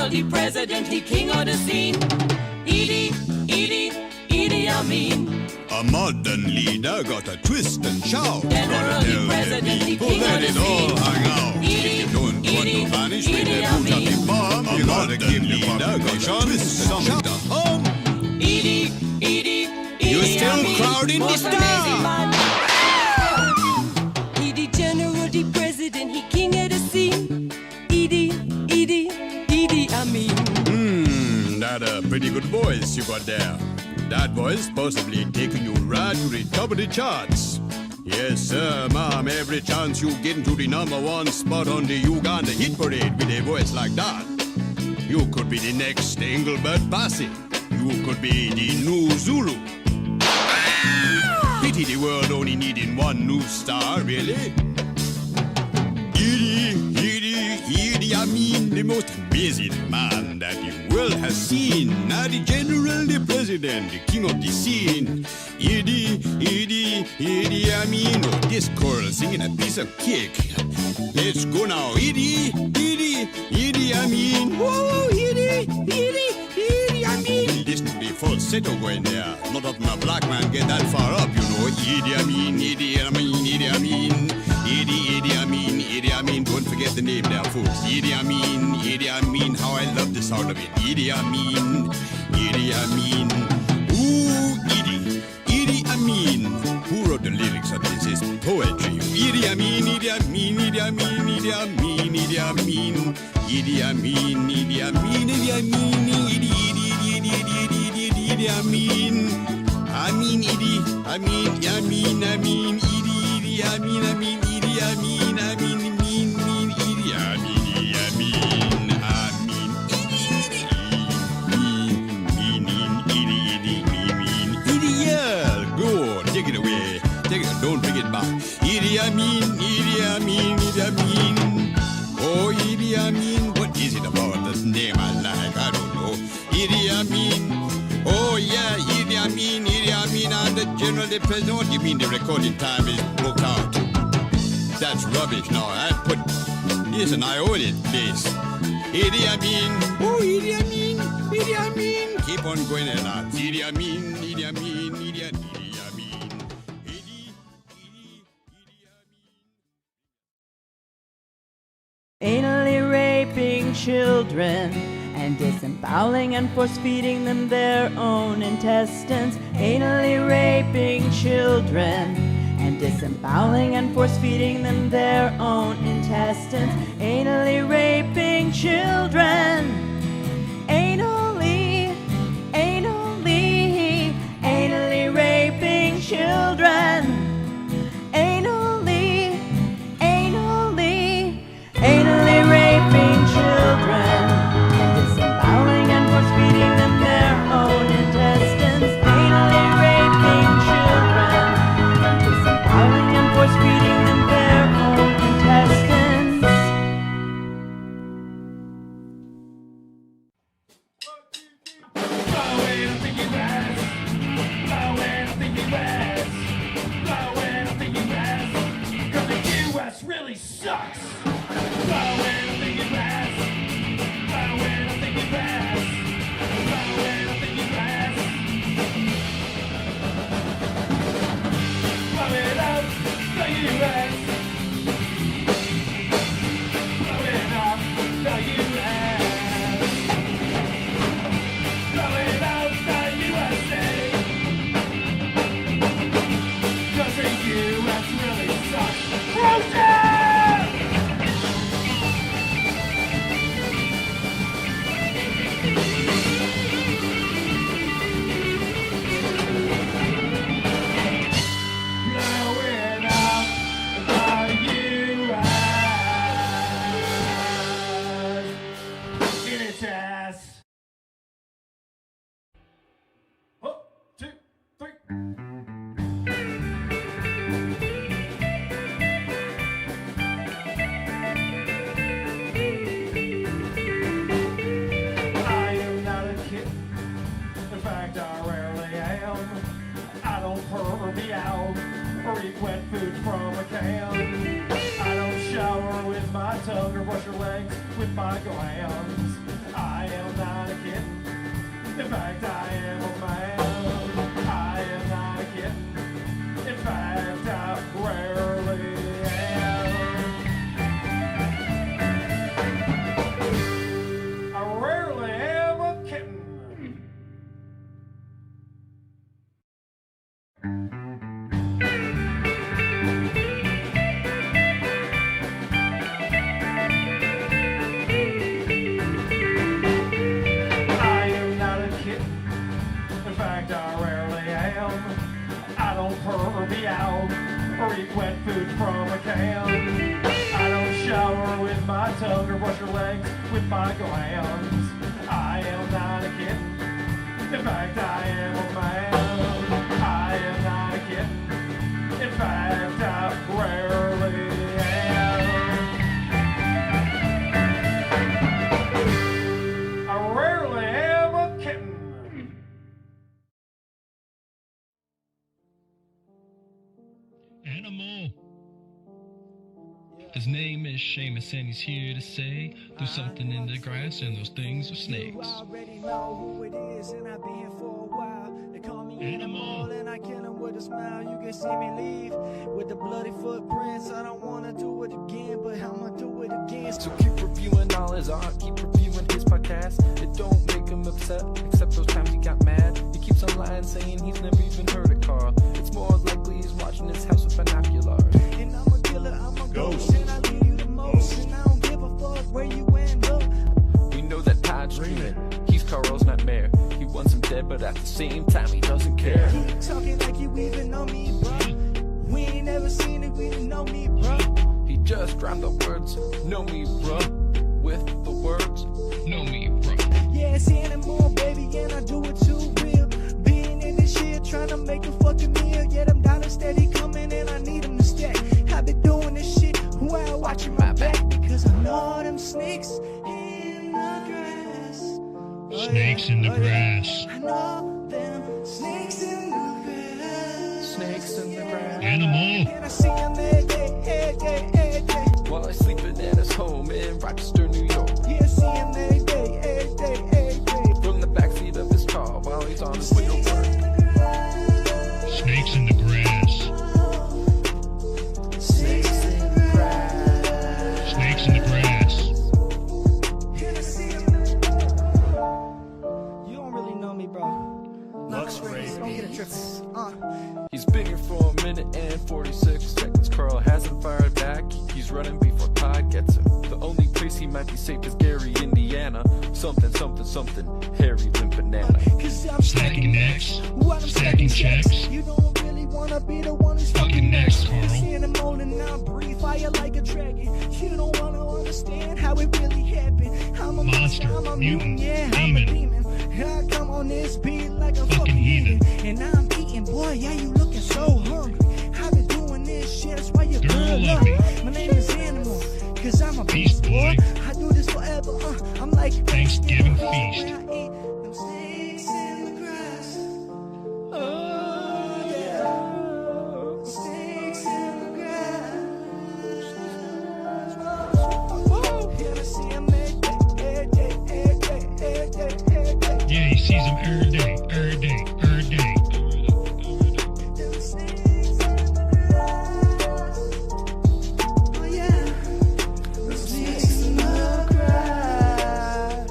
general, the president, he king of the scene. Idi Amin. A modern leader got a twist and shout. General, the president, the king of let the it all scene. hang out. If you don't want to vanish with a boot bomb, you gotta give the leader got a twist and shout. Idi You're still Amin. crowding the Most amazing man. Idi general, the president, he king of the scene. Idi Amin. That a pretty good voice you got there. That voice possibly taking you right to the top of the charts. Yes, sir, ma'am, every chance you get into the #1 spot on the Uganda hit parade with a voice like that. You could be the next Engelbert Bassey. You could be the new Zulu. Pity the world only needing one new star, really. Idi Amin, the most amazing man that the world has seen. Now the general, the president, the king of the scene. Idi Amin. Oh, this girl singing a piece of cake. Let's go now. Idi Amin. Whoa, Idi Amin. Listen to the falsetto going there. Not often a black man get that far up, you know. Idi Amin. Idi Amin, don't forget the name there, folks. Idi Amin, how I love the sound of it. Idi Amin. Ooh, Idi Amin. Who wrote the lyrics of this? It's poetry. Idi Amin. Idi Amin. Take it away. Don't bring it back. Idi Amin. Oh, Idi Amin. What is it about this name I like? I don't know. Idi Amin. Oh, yeah, Idi Amin. And the general, the president. What do you mean the recording time is booked out? That's rubbish now. Listen, I own it, please. Idi Amin. Oh, Idi Amin. Keep on going and out. Idi Amin. Anally raping children and disemboweling and force-feeding them their own intestines. Anally raping children and disemboweling and force-feeding them their own intestines. Anally raping children. Anally raping children. Anally raping children and disemboweling and force-feeding them their own intestines. Anally raping children and disemboweling and force-feeding them their own intestines. Blowing up in your ass. Blowing up in your ass. Blowing up in your ass. 'Cause the US really sucks. Blowing up in your ass. Blowing up in your ass. Blowing up in your ass. Blowing up the US. Blowing up the US. Blowing up the USA. 'Cause the US really sucks. Protest! tongue or brush your legs with my glands. I am not a kitten. In fact, I am a man. I am not a kitten. In fact, I rarely am. I rarely am a kitten. I am not a kitten. In fact, I rarely am. I don't purr, meow, or eat wet food from a can. I don't shower with my tongue or brush your legs with my glands. I am not a kitten. In fact, I am a man. I am not a kitten. In fact, I rarely am. I rarely am a kitten. Animal. His name is Seamus and he's here to say there's something in the grass and those things are snakes. You already know who it is, and I've been here for a while. They call me Animal. and I kill him with a smile. You can see me leave with the bloody footprints. I don't wanna do it again, but I'ma do it again. So keep reviewing all his art, keep reviewing his podcast. It don't make him upset, except those times he got mad. He keeps on lying, saying he's never even heard of Carl. It's more likely he's watching his house with binoculars. And I'm a killer, I'm a ghost, and I leave you the most. And I don't give a fuck where you end up. We know that Todd's dreaming, he's Carl's nightmare. He wants him dead, but at the same time he doesn't care. Keep talking like you even know me, bro. We ain't never seen it, we didn't know me, bro. He just rhymed the words, know me bruh, with the words. Know me, bro. Yeah, it's animal, baby, and I do it too real. Being in this shit, trying to make a fucking meal. Yeah, them dollars steady coming, and I need them to stack. I've been doing this shit while watching my back, because I know them snakes in the grass. Snakes in the grass. I know them snakes in the grass. Snakes in the grass. Animal. And I see them every day, every day, every day. While he's sleeping at his home in Rochester, New York. Yeah, I see them every day, every day, every day. From the backseat of his car while he's on his way to work. Snakes in the grass. Snakes in the grass. Snakes in the grass. And I see them. You don't really know me, bro. Lux Ray. Don't get a trip. He's been here for a minute and 46 seconds. Carl hasn't fired back. He's running before Todd gets him. The only place he might be safe is Gary, Indiana. Something, something, something. Harry Limp Banana. Cause I'm Stacking necks. While I'm Stacking checks. You don't really wanna be the one who's Fucking next, Carl. It's animal and I breathe fire like a dragon. You don't wanna understand how it really happened. I'm a Monster, I'm a mutant, yeah, demon. I'm a demon. I come on this beat like a Fucking fucking heathen. heathen. And I'm eating, boy, yeah, you looking so hungry. I've been doing this shit, that's why you're Girl, good love luck. me. My name is Animal, cause I'm a Beast beast, boy. I do this forever, I'm like Thanksgiving feast. When I eat them snakes in the grass. Oh, yeah. Snakes in the grass. Yeah, I see 'em every day, every day, every day, every day, every day. Yeah, he sees them every day, every day, every day. Them snakes in the grass. Oh, yeah. Them snakes in the grass.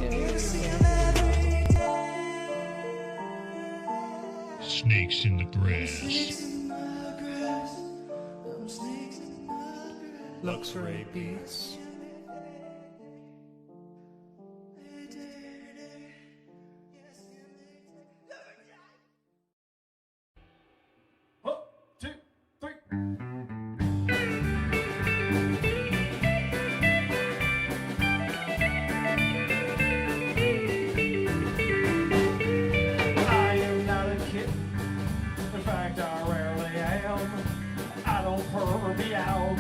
Yeah, I see 'em every day. Snakes in the grass. Snakes in the grass. Them snakes in the grass. Luxury Beats. One, two, three. I am not a kitten. In fact, I rarely am. I don't purr, meow,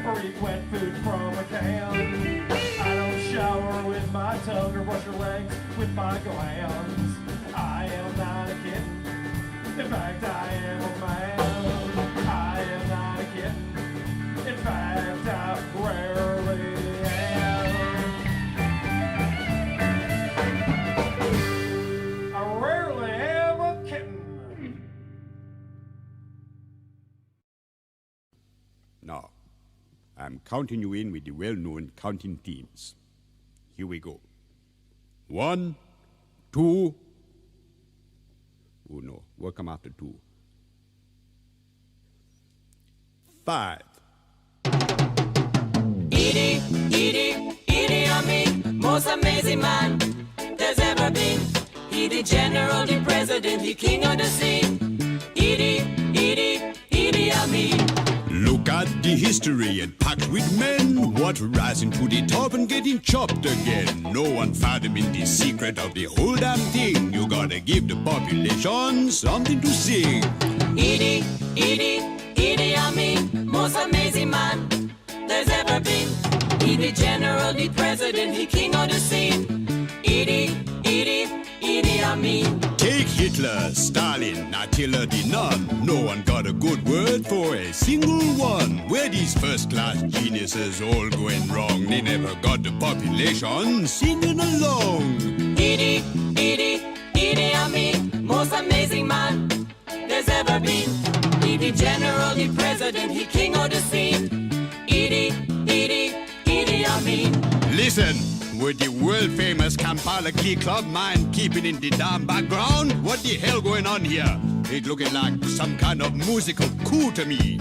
or eat wet food from a can. I don't shower with my tongue or brush your legs with my glands. I am not a kitten. In fact, I am a man. I am not a kitten. In fact, Now, I'm counting you in with the well-known counting themes. Here we go. 1, 2. Oh no, what come after 2? 5. Idi Amin, most amazing man there's ever been. He the general, the president, the king of the scene. Idi Amin. Look at the history and packed with men. What rising to the top and getting chopped again. No one fathoming the secret of the whole damn thing. You gotta give the population something to sing. Idi Amin, most amazing man there's ever been. He the general, the president, the king of the scene. Idi Amin. Take Hitler, Stalin, Attila the Nun. No one got a good word for a single one. Where these first-class geniuses all going wrong? They never got the population singing along. Idi Amin, most amazing man there's ever been. He the general, the president, he king of the scene. Idi Amin. Listen, with the world-famous Kampala Key Club man keeping in the damn background, what the hell going on here? It looking like some kind of musical coup to me.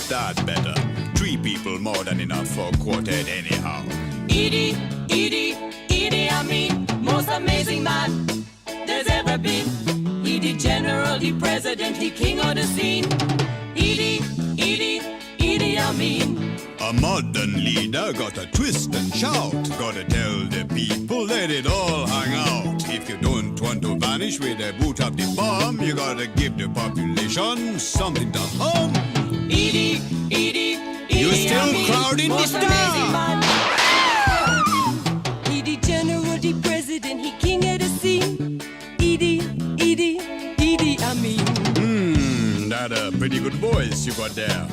That's better. 3 people more than enough for a quartet anyhow. Idi Amin, most amazing man there's ever been. He the general, the president, he king of the scene. Idi Amin. A modern leader got a twist and shout. Gotta tell the people, let it all hang out. If you don't want to vanish with a boot up the bomb, you gotta give the population something to hum. Idi You still Amin, crowding the most amazing man. He the general, the president, he king of the scene. Idi Amin. That a pretty good voice you got there.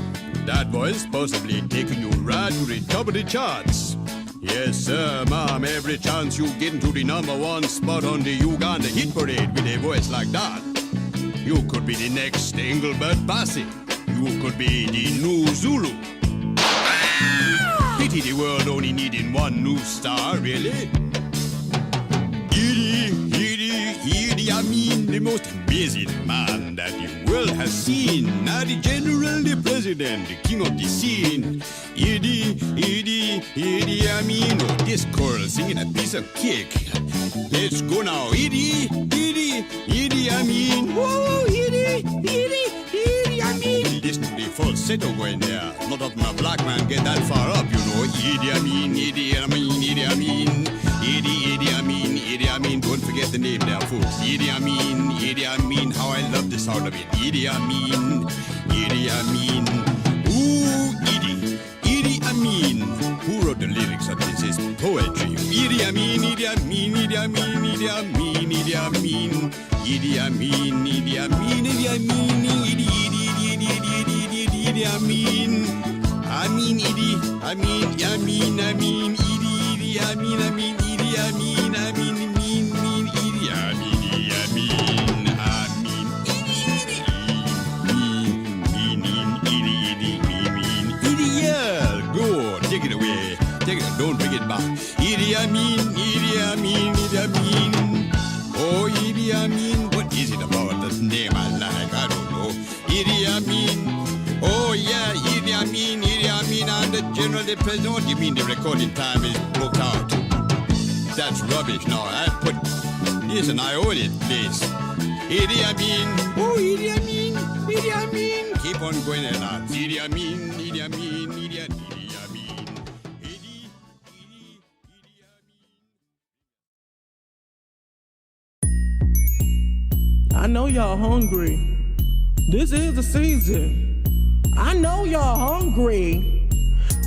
That voice possibly taking you right to the top of the charts. Yes, sir, ma'am, every chance you get into the #1 spot on the Uganda hit parade with a voice like that. You could be the next Engelbert Bassey. You could be the new Zulu. Pity the world only needing one new star, really. Idi Amin, the most amazing man that the world has seen. Now the general, the president, the king of the scene. Idi Amin. Oh, this girl singing a piece of cake. Let's go now. Idi Amin. Whoa, Idi Amin. Listen to the falsetto going there. Not of my black man get that far up, you know. Idi Amin. Idi Amin, don't forget the name there, folks. Idi Amin, how I love the sound of it. Idi Amin. Ooh, Idi Amin. Who wrote the lyrics of this? Is poetry. Idi Amin. Idi Amin. Take it away. Don't bring it back. Idi Amin. Oh, Idi Amin. What is it about this name I like? I don't know. Idi Amin. Oh, yeah, Idi Amin. And the general, the president. What do you mean the recording time is booked out? That's rubbish. No, listen, I own it, please. Idi Amin. Oh, Idi Amin. Keep on going at that. Idi Amin. I know y'all hungry. This is the season. I know y'all hungry.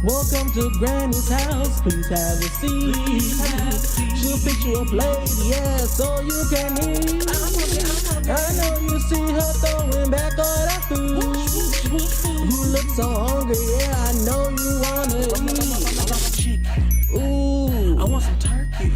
Welcome to Granny's house. Please have a seat. She'll fix you a plate, yeah, so you can eat. I know you see her throwing back all that food. You look so hungry, yeah, I know you wanna eat. I want some chicken. Ooh. I want some turkey.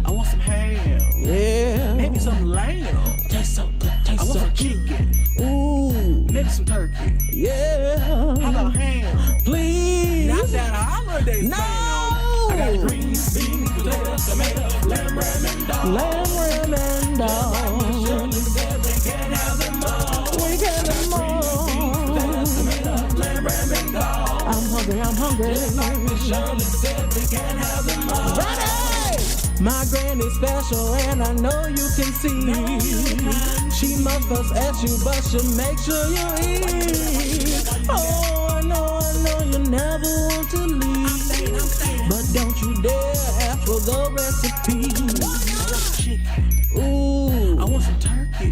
I want some ham. Yeah. Maybe some lamb. Taste so good. I want some chicken. Ooh. Maybe some turkey. turkey. Yeah. How about ham? Please. Not that holiday I no. got green beans, potatoes, tomatoes, lamb, ram, and dog. Lamb, ram, and dog. Shirley said we can't have them all. We can have them all. Potatoes, tomatoes, lamb, ram, and dog. I'm hungry, I'm hungry. Shirley said we can't have them all. Ready! My granny's special and I know you can see. She must first ask you, but she'll make sure you eat. Oh, I know you never want to leave. But don't you dare ask for the recipe. I want some chicken. Ooh. I want some turkey.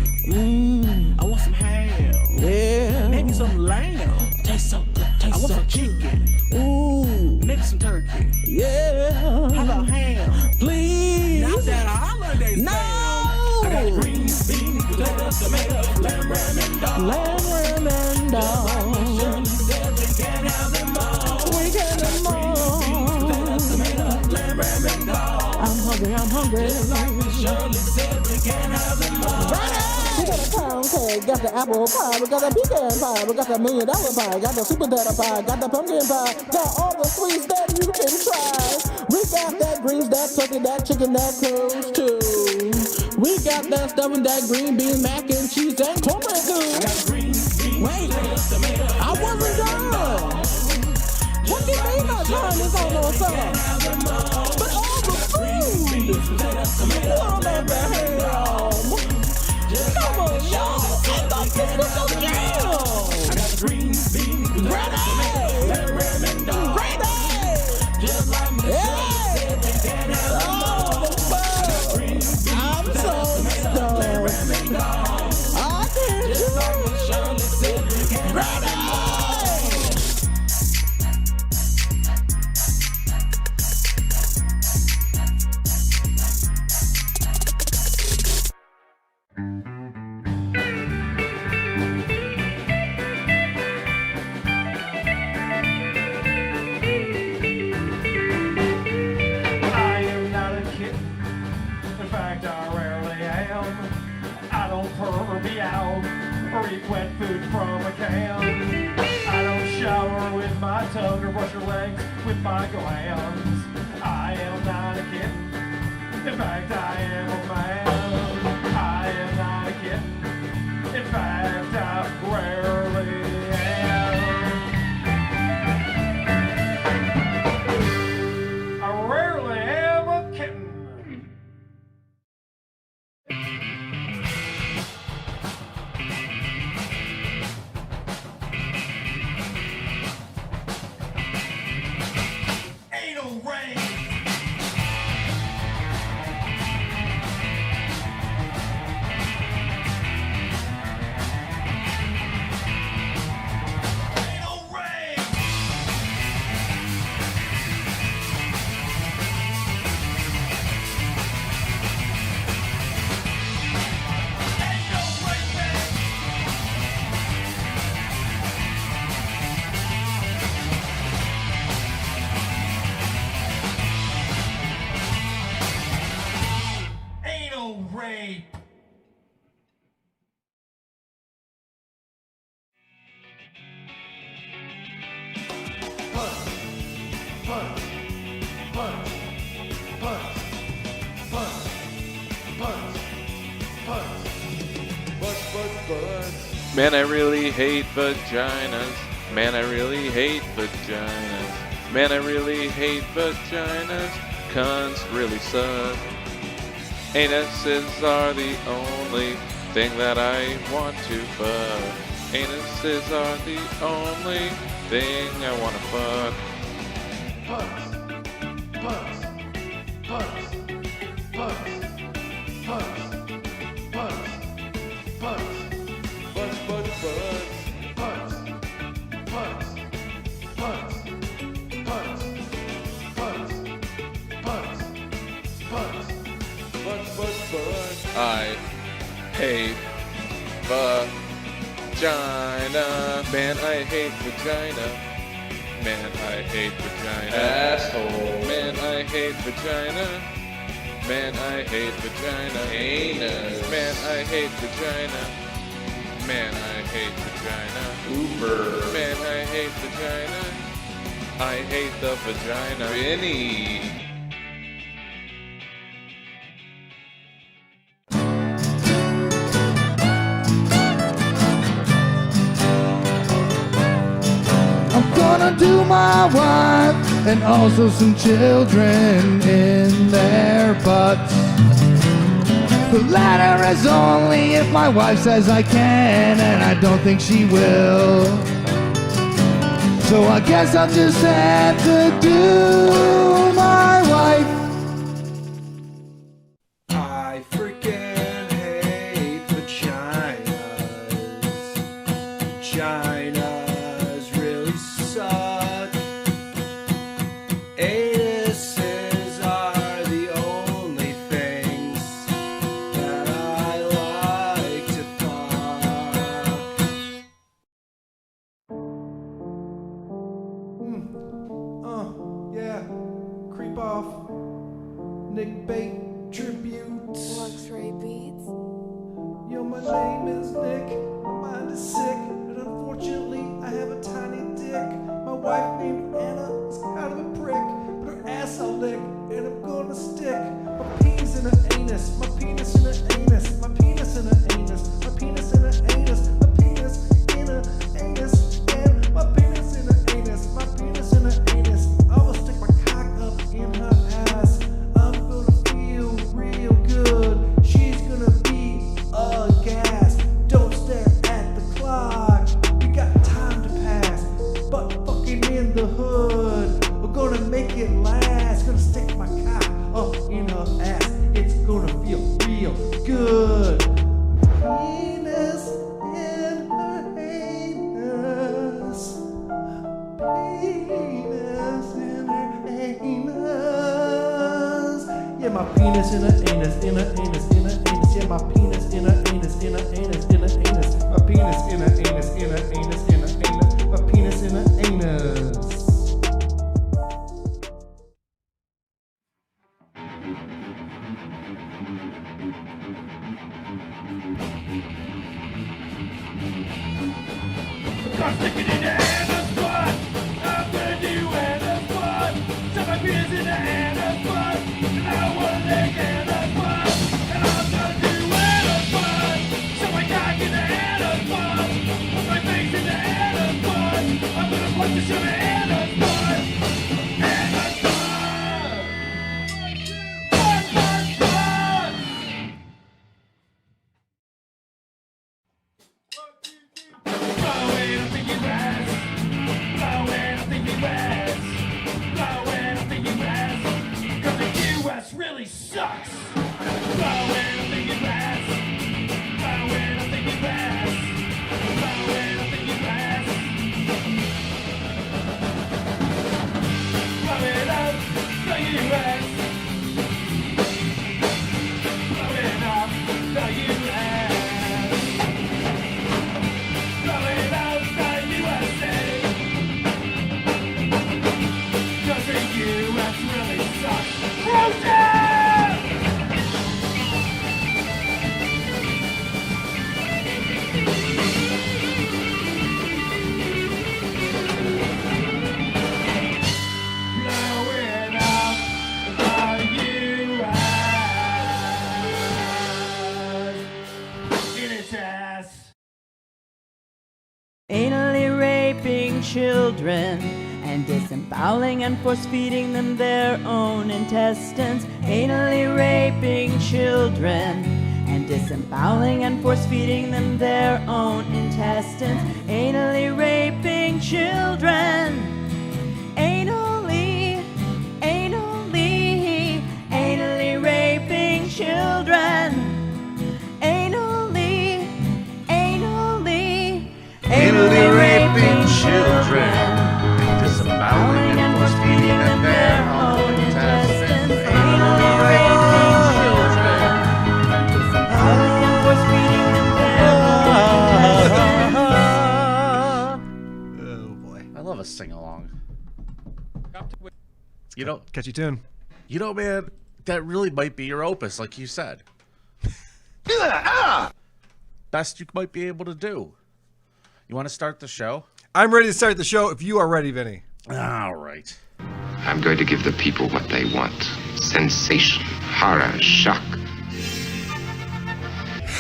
I want some ham. Yeah. Maybe some lamb. Tastes so good. I want some chicken. Ooh. Maybe some turkey. Yeah. How about ham? Please. Not that holiday No. I got green beans, potatoes, tomatoes, lamb, ram, and dog. Lamb, ram, and dog. Shirley said we can't have them all. We can have them all. Potatoes, tomatoes, lamb, ram, and dog. I'm hungry, I'm hungry. Shirley said we can't have them all. We got a pound cake, got the apple pie, we got the pecan pie, we got the $1 million pie, got the sweet potato pie, got the pumpkin pie, got all the sweets that you can try. We got that greens, that turkey, that chicken, that cruise too. We got that stuffing, that green beans, mac and cheese, and cornbread too. Wait, I wasn't done. What do you mean my time is almost up? But all the food, what about the ham? Come on, y'all. I thought this was so jam. I got green beans, Ready? ram, and dog. Ready? Just like me. Yeah. Can't have them all. Oh, the fun. I'm so stoked. I can't do it. Ready? I am not a kitten. In fact, I rarely am. I don't purr, meow, or eat wet food from a can. I don't shower with my tongue or brush your legs with my glands. I am not a kitten. In fact, I am a man. I am not a kitten. In fact, I rarely am. I rarely am a kitten. Ain't no rain. Ain't no rain. Ain't no rain, man. Ain't no rape. Man, I really hate vaginas. Man, I really hate vaginas. Man, I really hate vaginas. Cunts really suck. Anuses are the only thing that I want to fuck. Anuses are the only thing I want to fuck. I hate vagina. Man, I hate vagina. Man, I hate vagina. Asshole. Man, I hate vagina. Man, I hate vagina. Anus. Man, I hate vagina. Man, I hate vagina. Uber. Man, I hate vagina. I hate the vagina. Vinny. I'm gonna do my wife and also some children in their butts. The latter is only if my wife says I can, and I don't think she will. So I guess I'll just have to do my wife. I freaking hate vaginas. Vaginas really suck. Anuses are the only things that I like to fuck. Yeah, creep off. Nick Bait tributes. Luxury beats. Yo, my name is Nick. My mind is sick, and unfortunately, I have a tiny dick. My wife named Anna is kind of a prick, but her ass I'll lick, and I'm gonna stick my penis in her anus. My penis in her anus. My penis in her anus. My penis in her anus. My penis in her anus. And my penis in her anus. My penis in her anus. I will stick my cock up in her ass. I'm gonna feel real good. She's gonna be a gas. Don't stare at the clock. We got time to pass. But fucking in the hood. We're gonna make it last. Gonna stick my cock up in her ass. It's gonna feel real good. Penis in her anus. Penis in her anus. Yeah, my penis in her anus, in her anus, in her anus. Yeah, my penis in her anus, in her anus, in her anus. My penis in her anus, in her anus, in her anus. My penis in her anus. I'm sticking in the Anna's butt. I'm gonna do Anna's butt. Shove my penis in the Anna's butt. And I wanna lick Anna's butt. And I'm gonna do Anna's butt. Shove my cock in the Anna's butt. Put my face in the Anna's butt. I'm gonna punch the shove in Anna's butt. Anna's butt. Anna's butt. Blowing up in your ass. Blowing up in your ass. Blowing up in your ass. 'Cause the US really sucks. Blowing up in your ass. Blowing up in your ass. Blowing up in your ass. Blowing up the US. Blowing up the US. Blowing up the USA. 'Cause the US really sucks. Bullshit! Blowing up the US in its ass. Anally raping children and disemboweling and force-feeding them their own intestines. Anally raping children and disemboweling and force-feeding them their own intestines. Anally raping children. Anally raping children. Anally raping children, disemboweling and force-feeding them their own intestines. Anally raping children, disemboweling and force-feeding them their own intestines. Oh boy, I love a sing-along. You know, Catchy tune. you know, man, that really might be your opus, like you said. best you might be able to do. You want to start the show? I'm ready to start the show if you are ready, Vinny. All right. I'm going to give the people what they want. Sensation, horror, shock.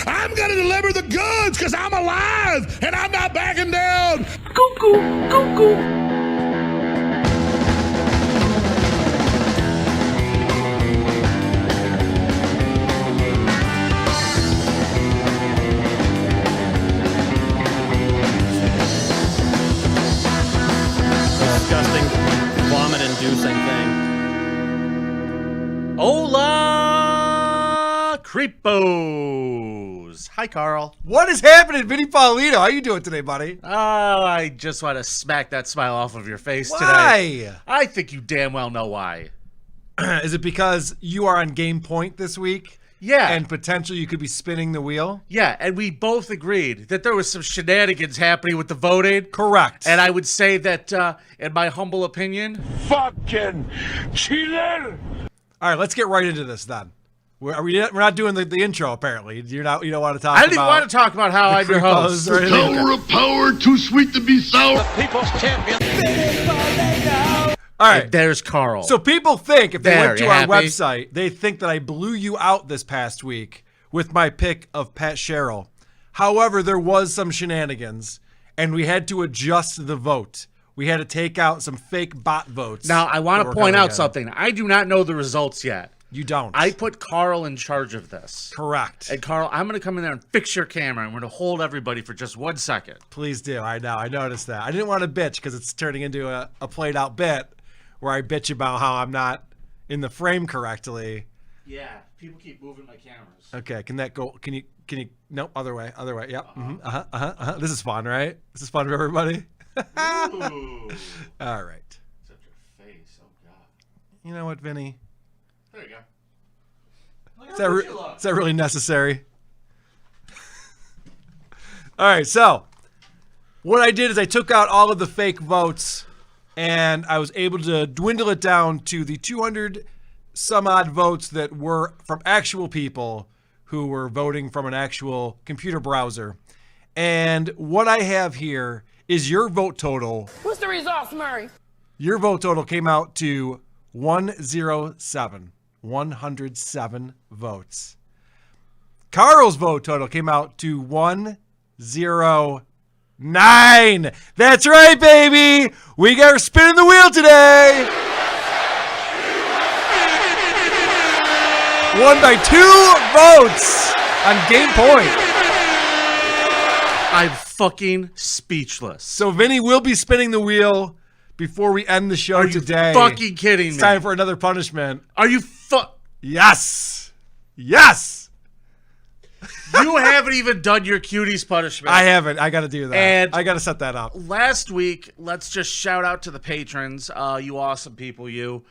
I'm gonna deliver the goods because I'm alive and I'm not backing down. Cuckoo, cuckoo. Disgusting, vomit-inducing thing. Hola, creepos. Hi, Carl. What is happening, Vinny Paulino? How you doing today, buddy? Oh, I just want to smack that smile off of your face today. Why? I think you damn well know why. Is it because you are on game point this week? Yeah. And potentially you could be spinning the wheel? Yeah, and we both agreed that there was some shenanigans happening with the voting. Correct. And I would say that, in my humble opinion... Fucking cheater! All right, let's get right into this then. We're not doing the intro, apparently. You don't want to talk about... I didn't even want to talk about how I'm your host. The tower of power, too sweet to be sour. People's champion. All right. There's Carl. So people think, if they There, went to you our happy? website, they think that I blew you out this past week with my pick of Pat Sherrill. However, there was some shenanigans, and we had to adjust the vote. We had to take out some fake bot votes. Now, I want that to were point coming out in. something. I do not know the results yet. You don't. I put Carl in charge of this. Correct. And Carl, I'm going to come in there and fix your camera. I'm going to hold everybody for just 1 second. Please do. I know. I noticed that. I didn't want to bitch because it's turning into a played out bit where I bitch about how I'm not in the frame correctly. Yeah, people keep moving my cameras. Okay, can that go? Can you? No, other way. Yep. This is fun, right? This is fun for everybody. Ooh. All right. Except your face. Oh, God. You know what, Vinny? There you go. Is that really necessary? All right, so what I did is I took out all of the fake votes and I was able to dwindle it down to the 200 some odd votes that were from actual people who were voting from an actual computer browser. And what I have here is your vote total. What's the results, Murray? Your vote total came out to 107. 107 votes. Carl's vote total came out to 109. That's right, baby. We got her spinning the wheel today. Won by 2 votes on game point. I'm fucking speechless. So Vinny will be spinning the wheel before we end the show today. Fucking kidding me? It's time for another punishment. Are you Yes. Yes. You haven't even done your cuties punishment. I haven't. I got to do that. And I got to set that up. Last week, let's just shout out to the patrons. You awesome people, you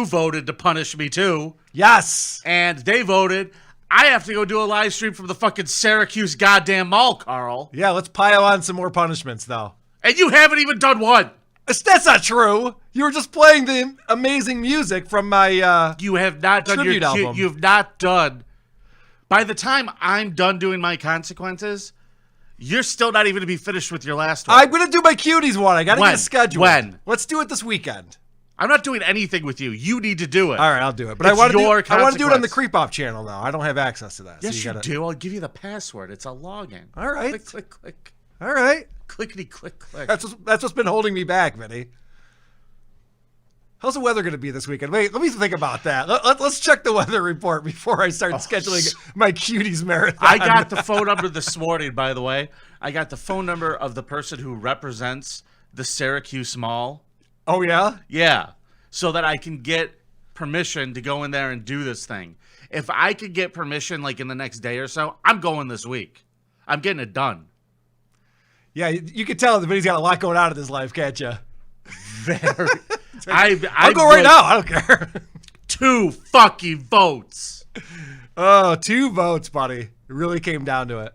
voted to punish me too. Yes. And they voted. I have to go do a live stream from the fucking Syracuse goddamn mall, Carl. Yeah, let's pile on some more punishments, though. And you haven't even done one. That's not true. You were just playing the amazing music from my You have not done tribute your album. You have not done. By the time I'm done doing my consequences, you're still not even going to be finished with your last one. I'm going to do my cuties one. I got to get a schedule. When? Let's do it this weekend. I'm not doing anything with you. You need to do it. All right, I'll do it. But It's I want to do it on the consequence. Creep Off channel, though. I don't have access to that. Yes, so you do. I'll give you the password. It's a login. All right. Click, click, click. All right. Clickety, click, click. That's what's been holding me back, Vinny. How's the weather going to be this weekend? Wait, let me think about that. Let's check the weather report before I start scheduling my cuties marathon. I got the phone number this morning, by the way. I got the phone number of the person who represents the Syracuse Mall. Oh, yeah? Yeah. So that I can get permission to go in there and do this thing. If I could get permission like in the next day or so, I'm going this week. I'm getting it done. Yeah, you can tell that Vinny's got a lot going on in his life, can't you? Very. I'll go right now. I don't care. 2 fucking votes. Oh, 2 votes, buddy. It really came down to it.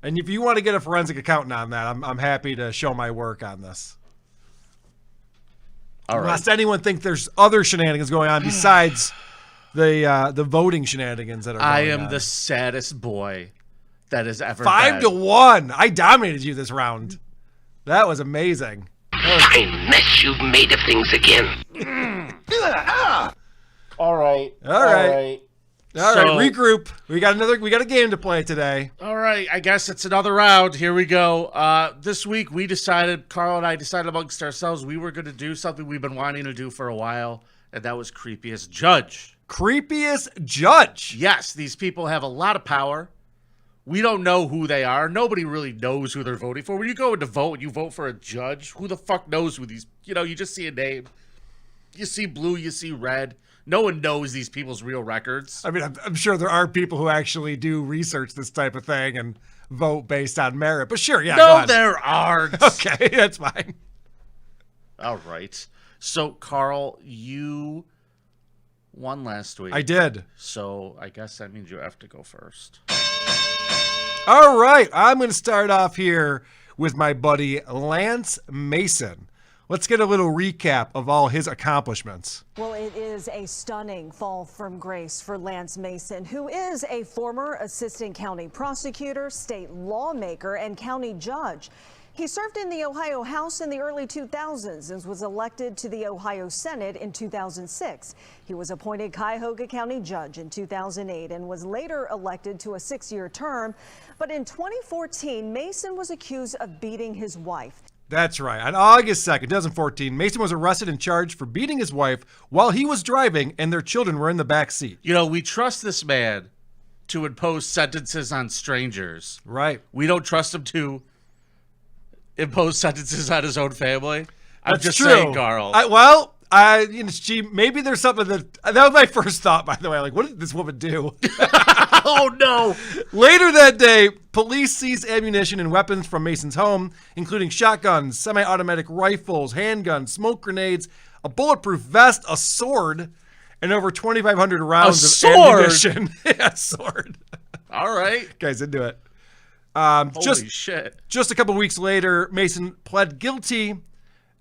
And if you want to get a forensic accountant on that, I'm happy to show my work on this. All right. Lest anyone think there's other shenanigans going on besides the voting shenanigans that are going on. I am the saddest boy that has ever 5-1. I dominated you this round. That was amazing. Fine mess you've made of things again. All right. All right, regroup. We got a game to play today. All right, I guess it's another round. Here we go. This week Carl and I decided amongst ourselves we were going to do something we've been wanting to do for a while, and that was Creepiest Judge. Creepiest Judge? Yes, these people have a lot of power. We don't know who they are. Nobody really knows who they're voting for. When you go in to vote and you vote for a judge, who the fuck knows who these, you just see a name. You see blue, you see red. No one knows these people's real records. I mean, I'm sure there are people who actually do research this type of thing and vote based on merit. But sure, yeah. No, there aren't. Okay, that's fine. All right. So, Carl, you won last week. I did. So, I guess that means you have to go first. All right. I'm going to start off here with my buddy Lance Mason. Let's get a little recap of all his accomplishments. Well, it is a stunning fall from grace for Lance Mason, who is a former assistant county prosecutor, state lawmaker, and county judge. He served in the Ohio House in the early 2000s and was elected to the Ohio Senate in 2006. He was appointed Cuyahoga County Judge in 2008 and was later elected to a 6-year term. But in 2014, Mason was accused of beating his wife. That's right. On August 2nd, 2014, Mason was arrested and charged for beating his wife while he was driving and their children were in the back seat. We trust this man to impose sentences on strangers. Right. We don't trust him to impose sentences on his own family. I'm just true. saying, Carl. Maybe there's something that was my first thought, by the way. Like, what did this woman do? Oh, no. Later that day, police seized ammunition and weapons from Mason's home, including shotguns, semi-automatic rifles, handguns, smoke grenades, a bulletproof vest, a sword, and over 2,500 rounds of ammunition. Yeah, a sword. All right. Guy's into it. Holy shit. Just a couple weeks later, Mason pled guilty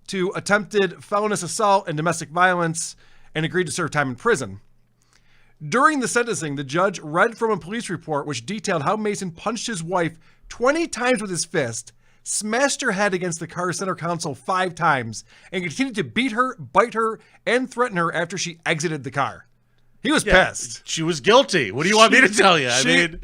to attempted felonious assault and domestic violence and agreed to serve time in prison. During the sentencing, the judge read from a police report which detailed how Mason punched his wife 20 times with his fist, smashed her head against the car center console 5 times, and continued to beat her, bite her, and threaten her after she exited the car. He was pissed. She was guilty. What do you want me to tell you?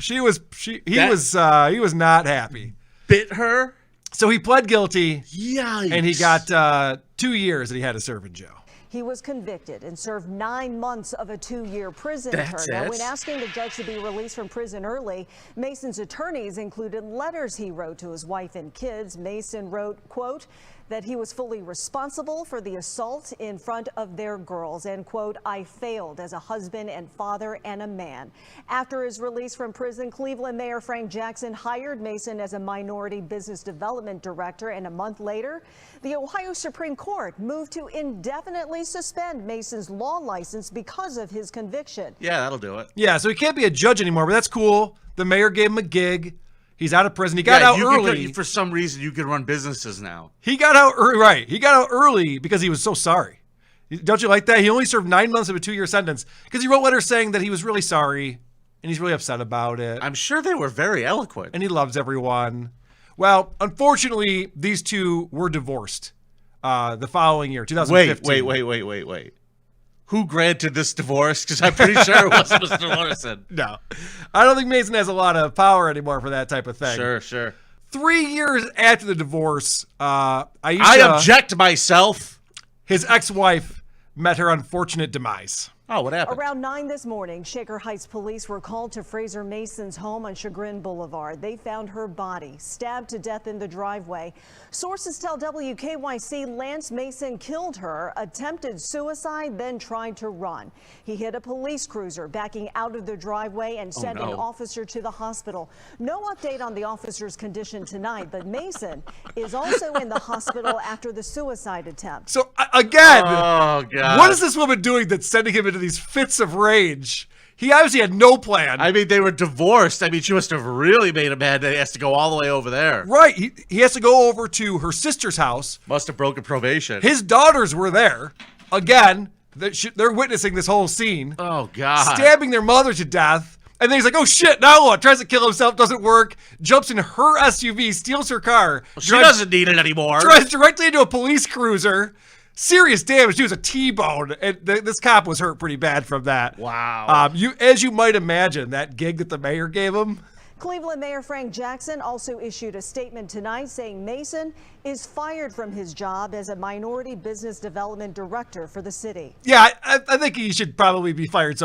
He was not happy. Bit her? So he pled guilty. Yikes. And he got 2 years that he had to serve in jail. He was convicted and served 9 months of a 2-year prison term. Now, when asking the judge to be released from prison early, Mason's attorneys included letters he wrote to his wife and kids. Mason wrote, quote, that he was fully responsible for the assault in front of their girls, and quote, I failed as a husband and father and a man. After his release from prison, Cleveland Mayor Frank Jackson hired Mason as a minority business development director, and a month later, the Ohio Supreme Court moved to indefinitely suspend Mason's law license because of his conviction. Yeah, that'll do it. Yeah, so he can't be a judge anymore, but that's cool. The mayor gave him a gig. He's out of prison. He got out early. For some reason, you can run businesses now. He got out early, right. He got out early because he was so sorry. Don't you like that? He only served 9 months of a 2-year sentence because he wrote letters saying that he was really sorry and he's really upset about it. I'm sure they were very eloquent. And he loves everyone. Well, unfortunately, these two were divorced the following year, 2015. Wait. Who granted this divorce? Because I'm pretty sure it wasn't Mr. Larson. No. I don't think Mason has a lot of power anymore for that type of thing. Sure. 3 years after the divorce, Aisha, I object myself. His ex-wife met her unfortunate demise. Oh, what happened? Around 9 this morning, Shaker Heights police were called to Fraser Mason's home on Chagrin Boulevard. They found her body stabbed to death in the driveway. Sources tell WKYC Lance Mason killed her, attempted suicide, then tried to run. He hit a police cruiser backing out of the driveway and sent an officer to the hospital. No update on the officer's condition tonight, but Mason is also in the hospital after the suicide attempt. So again, oh, God. What is this woman doing that's sending him into these fits of rage? He obviously had no plan. I mean, they were divorced. I mean, she must have really made him mad that he has to go all the way over there. Right. He has to go over to her sister's house. Must have broken probation. His daughters were there. Again, they're witnessing this whole scene. Oh, God. Stabbing their mother to death. And then he's like, oh shit, now what? Tries to kill himself, doesn't work, jumps in her SUV, steals her car. She doesn't need it anymore. Drives directly into a police cruiser. Serious damage. She was a T-bone. And this cop was hurt pretty bad from that. Wow. As you might imagine, that gig that the mayor gave him. Cleveland Mayor Frank Jackson also issued a statement tonight saying Mason is fired from his job as a minority business development director for the city. Yeah, I think he should probably be fired.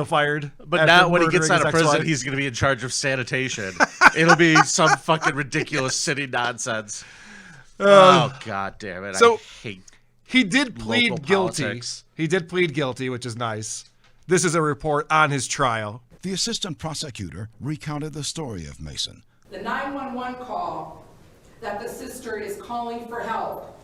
But now when he gets out of prison, he's going to be in charge of sanitation. It'll be some fucking ridiculous city nonsense. Oh, God damn it. So I hate he did plead guilty. Politics. He did plead guilty, which is nice. This is a report on his trial. The assistant prosecutor recounted the story of Mason. The 911 call that the sister is calling for help.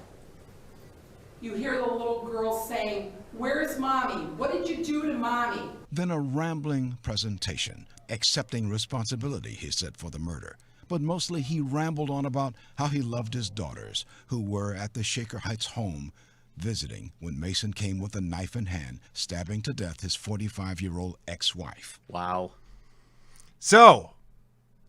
You hear the little girl saying, "Where's mommy? What did you do to mommy?" Then a rambling presentation, accepting responsibility, he said, for the murder. But mostly he rambled on about how he loved his daughters, who were at the Shaker Heights home visiting when Mason came with a knife in hand, stabbing to death his 45-year-old ex-wife. Wow. So,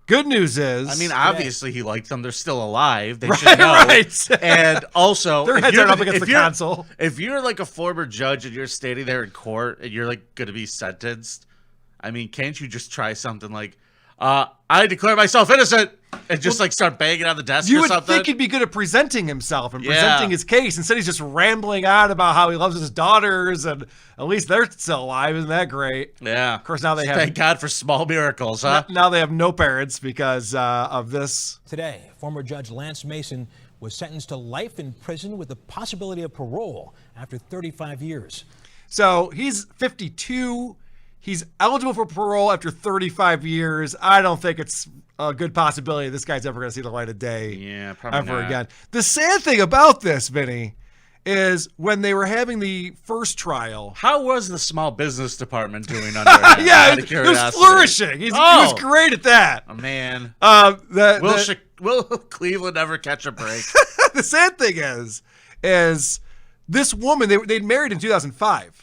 good news is... I mean, obviously he liked them. They're still alive. They should know. Right. And also... Their heads are up against the console. If you're like a former judge and you're standing there in court and you're like going to be sentenced, I mean, can't you just try something like, I declare myself innocent, and just like start banging on the desk or something? You would think he'd be good at presenting himself and presenting his case. Instead, he's just rambling on about how he loves his daughters, and at least they're still alive. Isn't that great? Yeah. Of course, now they have... Thank God for small miracles, huh? Now they have no parents because of this. Today, former Judge Lance Mason was sentenced to life in prison with the possibility of parole after 35 years. So he's 52. He's eligible for parole after 35 years. I don't think it's a good possibility this guy's ever going to see the light of day. Yeah, probably ever not. again. The sad thing about this, Vinny, is when they were having the first trial. How was the small business department doing under him? Yeah, it was flourishing. He was great at that. Oh, man. Will Cleveland ever catch a break? The sad thing is this woman, they'd married in 2005.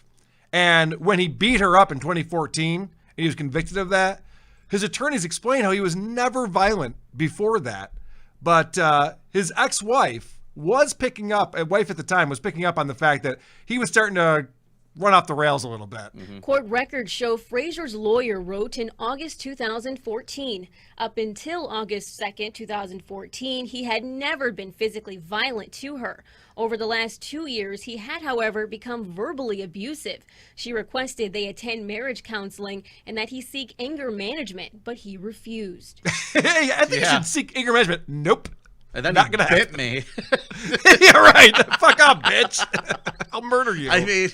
And when he beat her up in 2014, and he was convicted of that, his attorneys explained how he was never violent before that. But his ex-wife was picking up, wife at the time, was picking up on the fact that he was starting to run off the rails a little bit. Court records show Fraser's lawyer wrote in August 2014, up until August 2nd, 2014, he had never been physically violent to her. Over the last 2 years, he had, however, become verbally abusive. She requested they attend marriage counseling and that he seek anger management, but he refused. Hey, I think you should seek anger management. Nope. And then Not he gonna bit happen. me. Yeah, right. Fuck off, bitch. I'll murder you. I mean,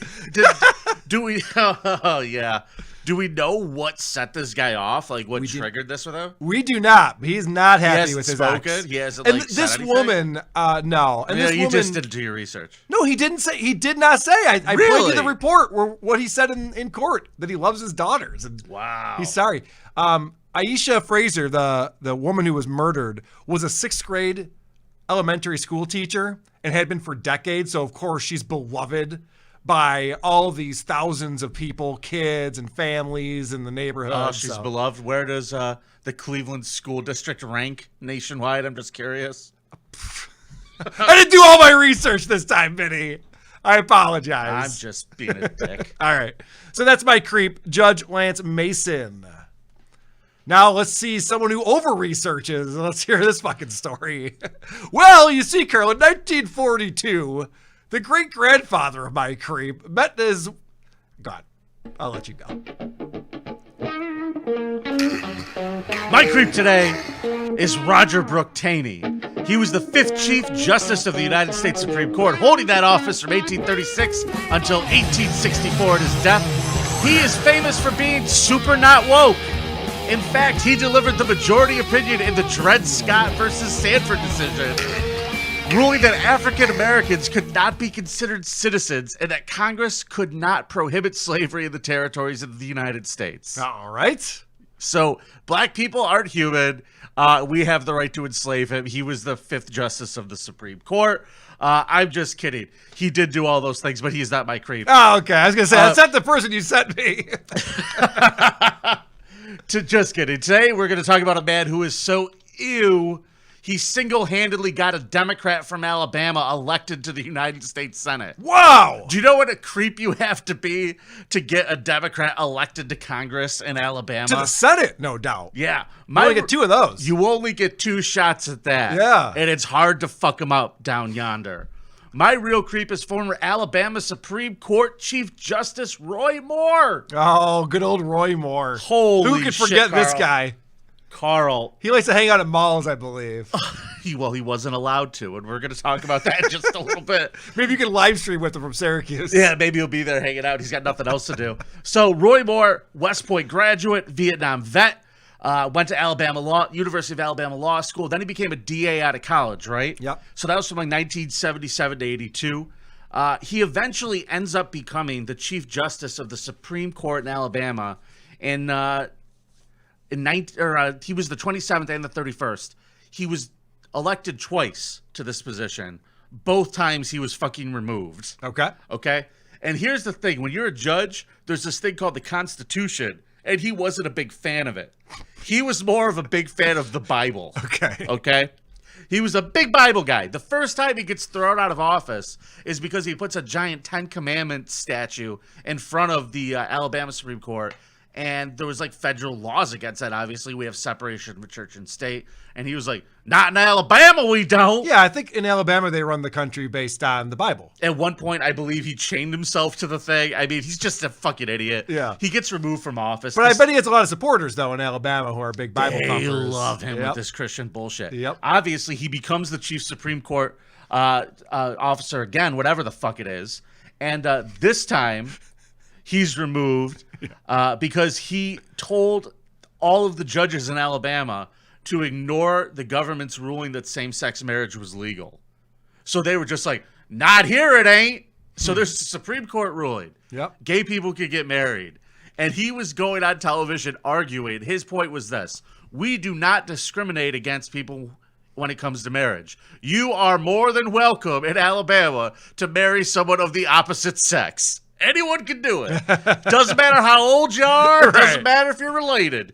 do we? Oh, yeah. Do we know what set this guy off? Like, what triggered this with him? We do not. He's not happy with his spoken? ex. He hasn't And like, this said anything? woman, no. And this you woman, just didn't do your research. No, he didn't say. He did not say. I played Really? you the report where what he said in court, that he loves his daughters. And wow. He's sorry. Aisha Fraser, the woman who was murdered, was a 6th grade elementary school teacher and had been for decades. So of course she's beloved by all these thousands of people, kids and families in the neighborhood. Oh, she's beloved. Where does the Cleveland School District rank nationwide? I'm just curious. I didn't do all my research this time, Vinny. I apologize. I'm just being a dick. All right. So that's my creep, Judge Lance Mason. Now let's see someone who over-researches. Let's hear this fucking story. Well, you see, Carl, in 1942, the great-grandfather of my creep met his... God, I'll let you go. My creep today is Roger Brooke Taney. He was the 5th Chief Justice of the United States Supreme Court, holding that office from 1836 until 1864 at his death. He is famous for being super not woke. In fact, he delivered the majority opinion in the Dred Scott versus Sanford decision, ruling that African Americans could not be considered citizens and that Congress could not prohibit slavery in the territories of the United States. All right. So black people aren't human. We have the right to enslave him. He was the 5th Justice of the Supreme Court. I'm just kidding. He did do all those things, but he's not my creep. Oh, okay. I was going to say, that's not the person you sent me. Just kidding. Today we're going to talk about a man who is so ew. He single-handedly got a Democrat from Alabama elected to the United States Senate. Wow! Do you know what a creep you have to be to get a Democrat elected to Congress in Alabama? To the Senate, no doubt. Yeah. You only get 2 of those. You only get 2 shots at that. Yeah. And it's hard to fuck him up down yonder. My real creep is former Alabama Supreme Court Chief Justice Roy Moore. Oh, good old Roy Moore. Holy Who could forget shit, this Carl. guy? Carl. He likes to hang out at malls, I believe. He wasn't allowed to, and we're going to talk about that in just a little bit. Maybe you can live stream with him from Syracuse. Yeah, maybe he'll be there hanging out. He's got nothing else to do. So Roy Moore, West Point graduate, Vietnam vet, went to University of Alabama Law School. Then he became a DA out of college, right? Yep. So that was from like 1977 to 82. He eventually ends up becoming the Chief Justice of the Supreme Court in Alabama, and he was the 27th and the 31st. He was elected twice to this position. Both times he was fucking removed. Okay? And here's the thing. When you're a judge, there's this thing called the Constitution, and he wasn't a big fan of it. He was more of a big fan of the Bible. Okay? He was a big Bible guy. The first time he gets thrown out of office is because he puts a giant 10 Commandments statue in front of the Alabama Supreme Court. And there was like federal laws against that. Obviously, we have separation of church and state. And he was like, not in Alabama, we don't. Yeah, I think in Alabama they run the country based on the Bible. At one point, I believe he chained himself to the thing. I mean, he's just a fucking idiot. Yeah. He gets removed from office. But I bet he has a lot of supporters, though, in Alabama who are big Bible They thumpers. love him Yep. with this Christian bullshit. Yep. Obviously, he becomes the chief Supreme Court officer again, whatever the fuck it is. And this time, he's removed because he told all of the judges in Alabama to ignore the government's ruling that same-sex marriage was legal. So they were just like, not here it ain't. So there's a Supreme Court ruling. Yep. Gay people could get married. And he was going on television arguing. His point was this: we do not discriminate against people when it comes to marriage. You are more than welcome in Alabama to marry someone of the opposite sex. Anyone can do it. Doesn't matter how old you are. Doesn't matter if you're related.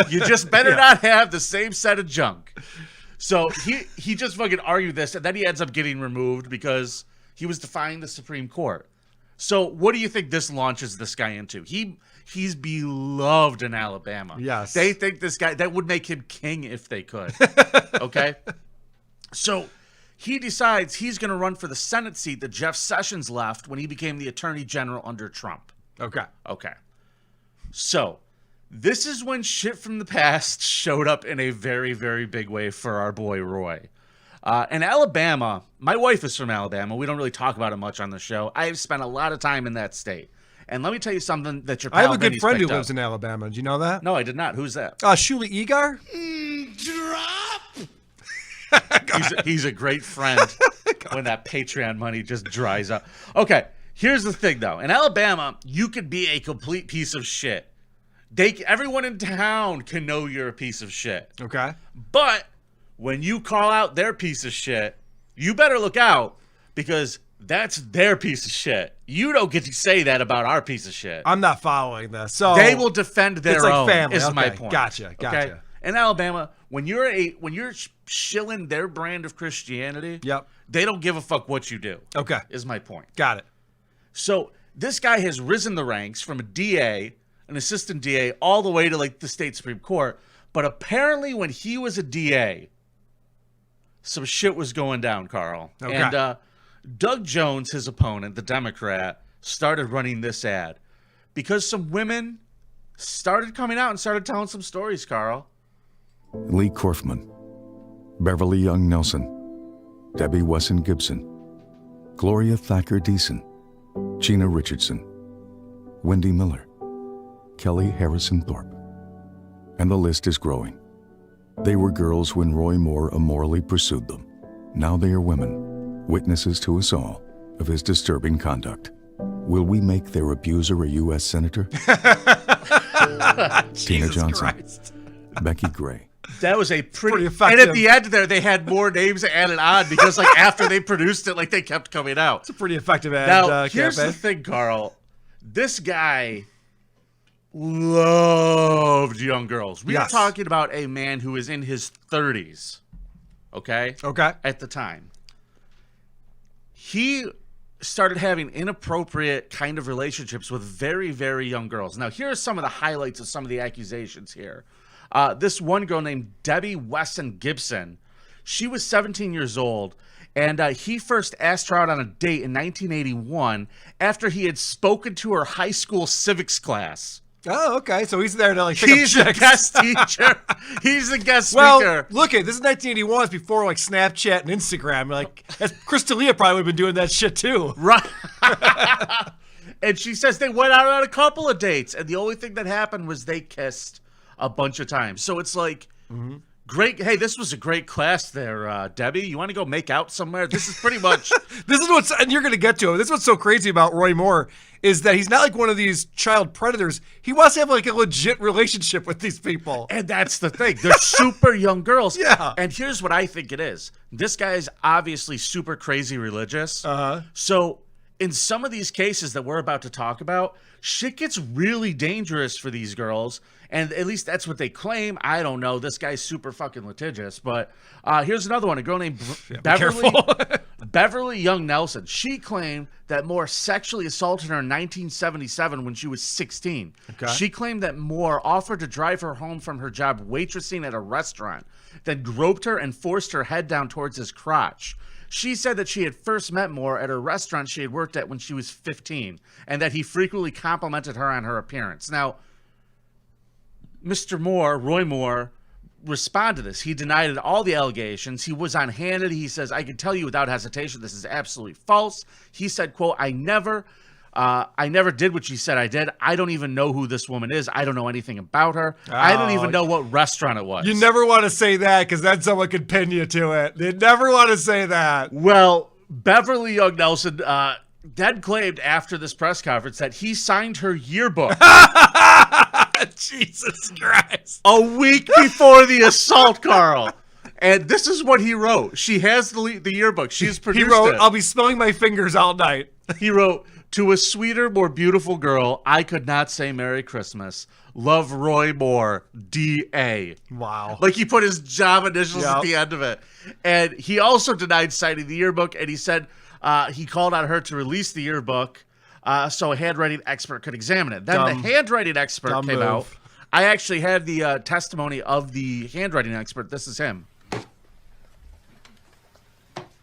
You just better not have the same set of junk. So he just fucking argued this, and then he ends up getting removed because he was defying the Supreme Court. So what do you think this launches this guy into? He's beloved in Alabama. Yes. They think this guy, that would make him king if they could. Okay? So he decides he's going to run for the Senate seat that Jeff Sessions left when he became the Attorney General under Trump. Okay. So this is when shit from the past showed up in a very, very big way for our boy Roy. In Alabama, my wife is from Alabama. We don't really talk about it much on the show. I've spent a lot of time in that state. And let me tell you something that your pal I have a good Vinny's friend who picked up. lives in Alabama. Did you know that? No, I did not. Who's that? Shuli Egar? He's a great friend when that Patreon money just dries up. Okay, here's the thing, though. In Alabama, you could be a complete piece of shit. Everyone in town can know you're a piece of shit. Okay. But when you call out their piece of shit, you better look out because that's their piece of shit. You don't get to say that about our piece of shit. I'm not following this. So they will defend their it's like own. family. Is Okay, my point. Gotcha. Okay? In Alabama, when you're shilling their brand of Christianity, they don't give a fuck what you do. Okay. Is my point. Got it. So this guy has risen the ranks from a DA, an assistant DA, all the way to like the state Supreme Court. But apparently when he was a DA, some shit was going down, Carl. Okay. And Doug Jones, his opponent, the Democrat, started running this ad because some women started coming out and started telling some stories, Carl. Lee Korfman, Beverly Young Nelson, Debbie Wesson Gibson, Gloria Thacker Deason, Gina Richardson, Wendy Miller, Kelly Harrison Thorpe. And the list is growing. They were girls when Roy Moore immorally pursued them. Now they are women, witnesses to us all of his disturbing conduct. Will we make their abuser a U.S. Senator? Tina Johnson, Christ. Becky Gray. That was a pretty effective. And at the end there, they had more names added on because, like, after they produced it, like, they kept coming out. It's a pretty effective ad Now, here's campaign. the thing, Carl. This guy loved young girls. We are Yes. talking about a man who is in his 30s, okay? Okay. At the time. He started having inappropriate kind of relationships with very, very young girls. Now, here are some of the highlights of some of the accusations here. This one girl named Debbie Wesson Gibson, she was 17 years old, and he first asked her out on a date in 1981 after he had spoken to her high school civics class. Oh, okay. So he's there to like pick He's up a chicks. guest teacher. He's a guest Well, speaker. look at this is 1981. It's before like Snapchat and Instagram. Like Chris D'Elia probably would have been doing that shit too. Right. And she says they went out on a couple of dates, and the only thing that happened was they kissed a bunch of times. So it's like, great. Hey, this was a great class there, Debbie. You want to go make out somewhere? This is pretty much. This is what's, and you're going to get to it. This is what's so crazy about Roy Moore is that he's not like one of these child predators. He wants to have like a legit relationship with these people. And that's the thing. They're super young girls. Yeah. And here's what I think it is. This guy is obviously super crazy religious. Uh-huh. So in some of these cases that we're about to talk about, shit gets really dangerous for these girls. And at least that's what they claim. I don't know. This guy's super fucking litigious. But here's another one. A girl named Beverly Young Nelson. She claimed that Moore sexually assaulted her in 1977 when she was 16. Okay. She claimed that Moore offered to drive her home from her job waitressing at a restaurant, then groped her and forced her head down towards his crotch. She said that she had first met Moore at a restaurant she had worked at when she was 15, and that he frequently complimented her on her appearance. Now, Mr. Moore, Roy Moore, responded to this. He denied all the allegations. He was on Hannity. He says, I can tell you without hesitation, this is absolutely false. He said, quote, I never did what she said I did. I don't even know who this woman is. I don't know anything about her. I don't even know what restaurant it was. You never want to say that because then someone could pin you to it. You never want to say that. Well, Beverly Young Nelson then claimed after this press conference that he signed her yearbook. Jesus Christ. A week before the assault, Carl. And this is what he wrote. She has the yearbook. She's produced He wrote, it. I'll be smelling my fingers all night. He wrote, to a sweeter, more beautiful girl, I could not say Merry Christmas. Love, Roy Moore, D.A. Wow. Like he put his job initials at the end of it. And he also denied signing the yearbook, and he said he called on her to release the yearbook so a handwriting expert could examine it. Then the handwriting expert came out. I actually had the testimony of the handwriting expert. This is him.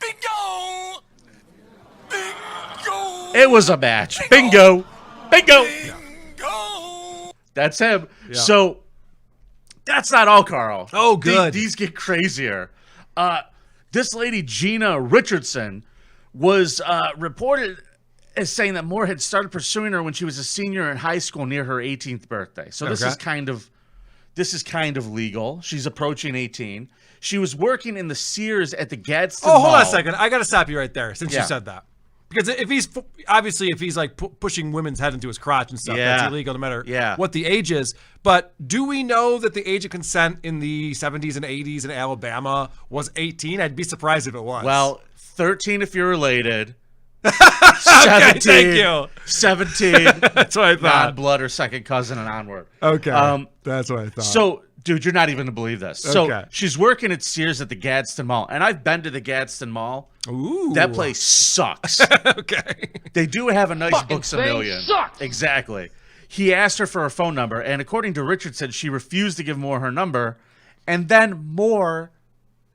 Bingo! Bingo! It was a match. Bingo! Bingo! That's him. Yeah. So that's not all, Carl. Oh, good. These get crazier. This lady, Gina Richardson, was reported as saying that Moore had started pursuing her when she was a senior in high school near her 18th birthday. So this is kind of legal. She's approaching 18. She was working in the Sears at the Gadsden Mall. Hold on a second. I got to stop you right there since Yeah. you said that. Because if he's like pushing women's head into his crotch and stuff, that's illegal no matter what the age is. But do we know that the age of consent in the 70s and 80s in Alabama was 18? I'd be surprised if it was. Well, 13 if you're related. 17. Thank you. 17. That's what I thought. Non-blood or second cousin and onward. Okay. That's what I thought. So, dude, you're not even going to believe this. So, she's working at Sears at the Gadsden Mall. And I've been to the Gadsden Mall. Ooh. That place sucks. Okay. They do have a nice Fucking Books a thing Million. sucks. Exactly. He asked her for her phone number. And according to Richardson, she refused to give Moore her number. And then Moore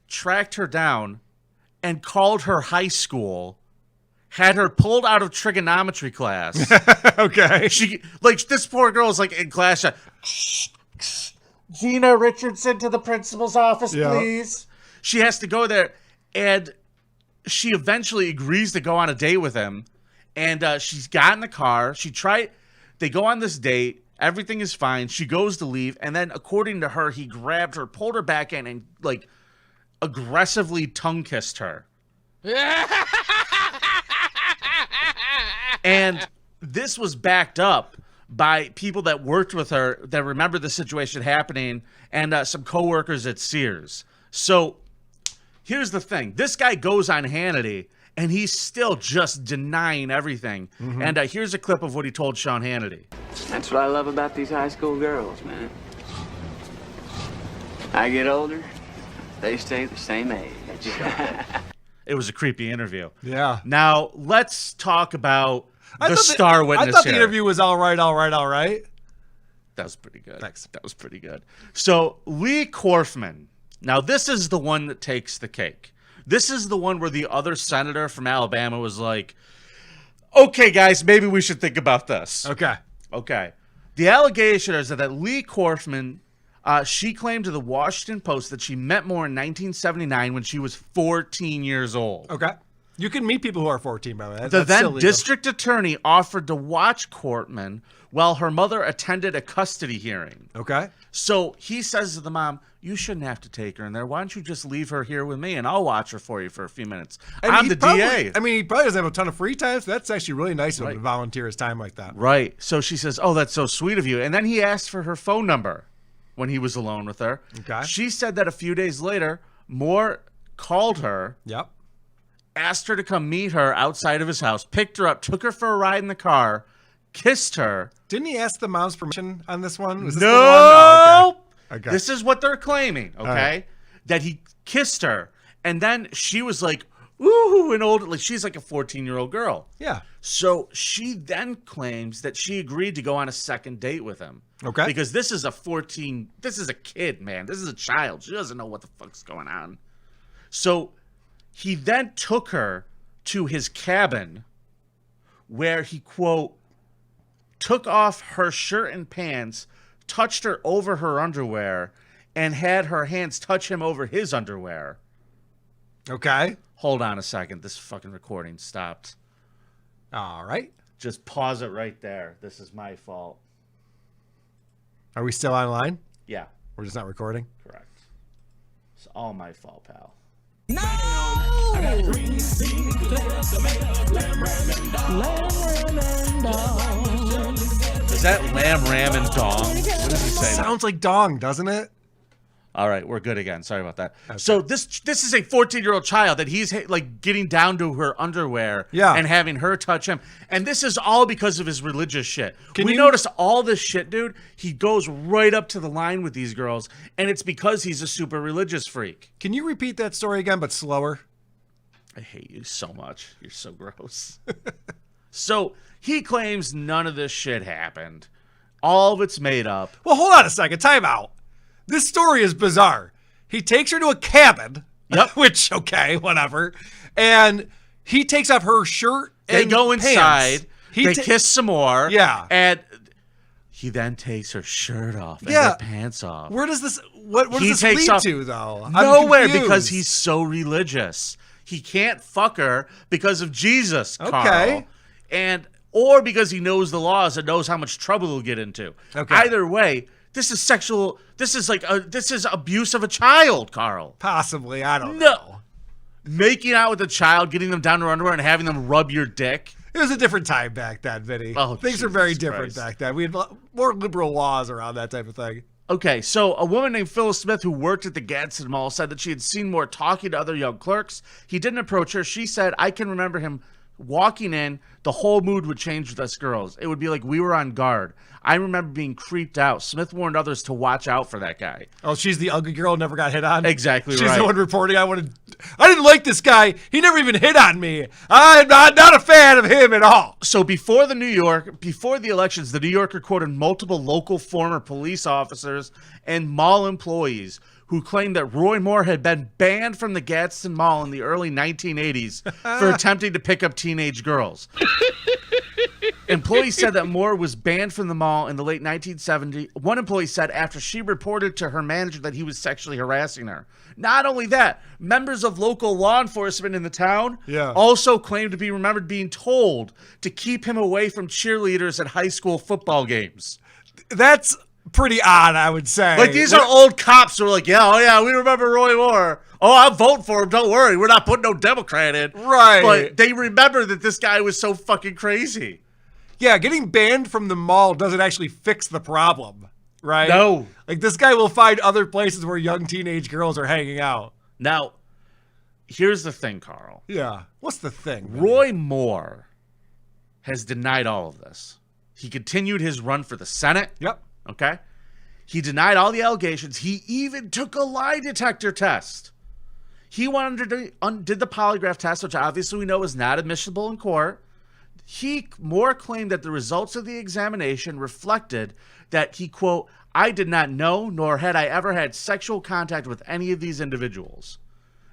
tracked her down and called her high school. Had her pulled out of trigonometry class. Okay. She this poor girl's like in class. Gina Richardson to the principal's office, please. She has to go there, and she eventually agrees to go on a date with him. And she's got in the car. They go on this date. Everything is fine. She goes to leave, and then according to her, he grabbed her, pulled her back in, and like aggressively tongue kissed her. And this was backed up by people that worked with her that remember the situation happening and some coworkers at Sears. So here's the thing. This guy goes on Hannity And he's still just denying everything. Mm-hmm. And here's a clip of what he told Sean Hannity. That's what I love about these high school girls, man. I get older, they stay the same age. It was a creepy interview. Yeah. Now, let's talk about the thought star witness I thought here. the interview was all right. That was pretty good. Thanks. That was pretty good. So, Lee Korfman. Now, this is the one that takes the cake. This is the one where the other senator from Alabama was like, okay, guys, maybe we should think about this. Okay. The allegation is that Lee Korfman, she claimed to the Washington Post that she met Moore in 1979 when she was 14 years old. Okay. You can meet people who are 14, by the way. The That's then silly, district attorney offered to watch Korfman while her mother attended a custody hearing. Okay. So he says to the mom, you shouldn't have to take her in there. Why don't you just leave her here with me and I'll watch her for you for a few minutes. And I'm he the probably, DA. I mean, he probably doesn't have a ton of free time, so that's actually really nice of him to volunteer his time like that. Right. So she says, oh, that's so sweet of you. And then he asked for her phone number when he was alone with her. Okay. She said that a few days later, Moore called her. Yep. Asked her to come meet her outside of his house, picked her up, took her for a ride in the car, kissed her. Didn't he ask the mom's permission on this one? Was this No. the one? Oh, okay. This is what they're claiming, okay? right. That he kissed her. And then she was like, ooh, and old, like she's like a 14-year-old girl. Yeah. So she then claims that she agreed to go on a second date with him. Okay. Because this is a kid, man. This is a child. She doesn't know what the fuck's going on. So he then took her to his cabin where he, quote, took off her shirt and pants, touched her over her underwear, and had her hands touch him over his underwear. Okay. Hold on a second. This fucking recording stopped. All right. Just pause it right there. This is my fault. Are we still online? Yeah. We're just not recording? Correct. It's all my fault, pal. Is that lamb, ram, and dong? What does he say? Sounds like dong, doesn't it? All right, we're good again. Sorry about that. Okay. So this is a 14-year-old child that he's like getting down to her underwear and having her touch him. And this is all because of his religious shit. We notice all this shit, dude. He goes right up to the line with these girls, and it's because he's a super religious freak. Can you repeat that story again, but slower? I hate you so much. You're so gross. So he claims none of this shit happened. All of it's made up. Well, hold on a second. Time out. This story is bizarre. He takes her to a cabin. Yep. Which, okay, whatever. And he takes off her shirt They and go inside. pants. They kiss some more. Yeah. And he then takes her shirt off and her pants off. Where does this what does this lead to, though? I'm Nowhere, confused. because he's so religious. He can't fuck her because of Jesus, Carl. Okay. Or because he knows the laws and knows how much trouble he'll get into. Okay. Either way, this is abuse of a child, Carl. Possibly, I don't know. Making out with a child, getting them down to their underwear, and having them rub your dick. It was a different time back then, Vinny. Oh, Things were very different back then. We had more liberal laws around that type of thing. Okay, so a woman named Phyllis Smith who worked at the Gadsden Mall said that she had seen Moore talking to other young clerks. He didn't approach her. She said, I can remember him walking in. The whole mood would change with us girls. It would be like we were on guard. I remember being creeped out. Smith warned others to watch out for that guy. Oh, she's the ugly girl who never got hit on? Exactly She's right. the one reporting, I didn't like this guy. He never even hit on me. I'm not a fan of him at all. So before the elections, the New Yorker quoted multiple local former police officers and mall employees who claimed that Roy Moore had been banned from the Gadsden Mall in the early 1980s for attempting to pick up teenage girls. Employees said that Moore was banned from the mall in the late 1970s. One employee said after she reported to her manager that he was sexually harassing her. Not only that, members of local law enforcement in the town also claimed to be remembered being told to keep him away from cheerleaders at high school football games. That's pretty odd, I would say. Like, these are old cops who are like, yeah, we remember Roy Moore. Oh, I'm voting for him. Don't worry. We're not putting no Democrat in. Right. But they remember that this guy was so fucking crazy. Yeah, getting banned from the mall doesn't actually fix the problem, right? No. Like, this guy will find other places where young teenage girls are hanging out. Now, here's the thing, Carl. Yeah. What's the thing? Roy Moore has denied all of this. He continued his run for the Senate. Yep. Okay. He denied all the allegations. He even took a lie detector test. He wanted to did the polygraph test, which obviously we know is not admissible in court. Moore claimed that the results of the examination reflected that he, quote, I did not know nor had I ever had sexual contact with any of these individuals.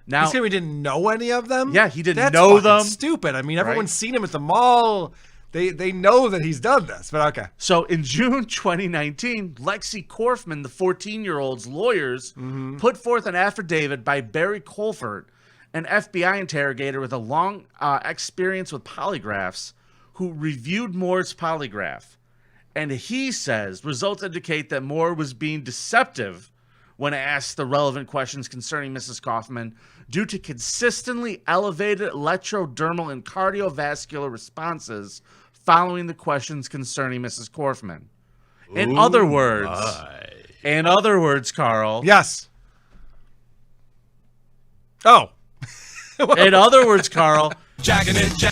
Now, he's saying we didn't know any of them? Yeah, he didn't That's know fucking them. Stupid. I mean, everyone's Right? seen him at the mall. They know that he's done this, but okay. So in June 2019, Lexi Korfman, the 14-year-old's lawyers, put forth an affidavit by Barry Colford, an FBI interrogator with a long experience with polygraphs, who reviewed Moore's polygraph. And he says results indicate that Moore was being deceptive when asked the relevant questions concerning Mrs. Kaufman due to consistently elevated electrodermal and cardiovascular responses following the questions concerning Mrs. Kaufman. In other words, Carl. Yes. Oh. In other words, Carl,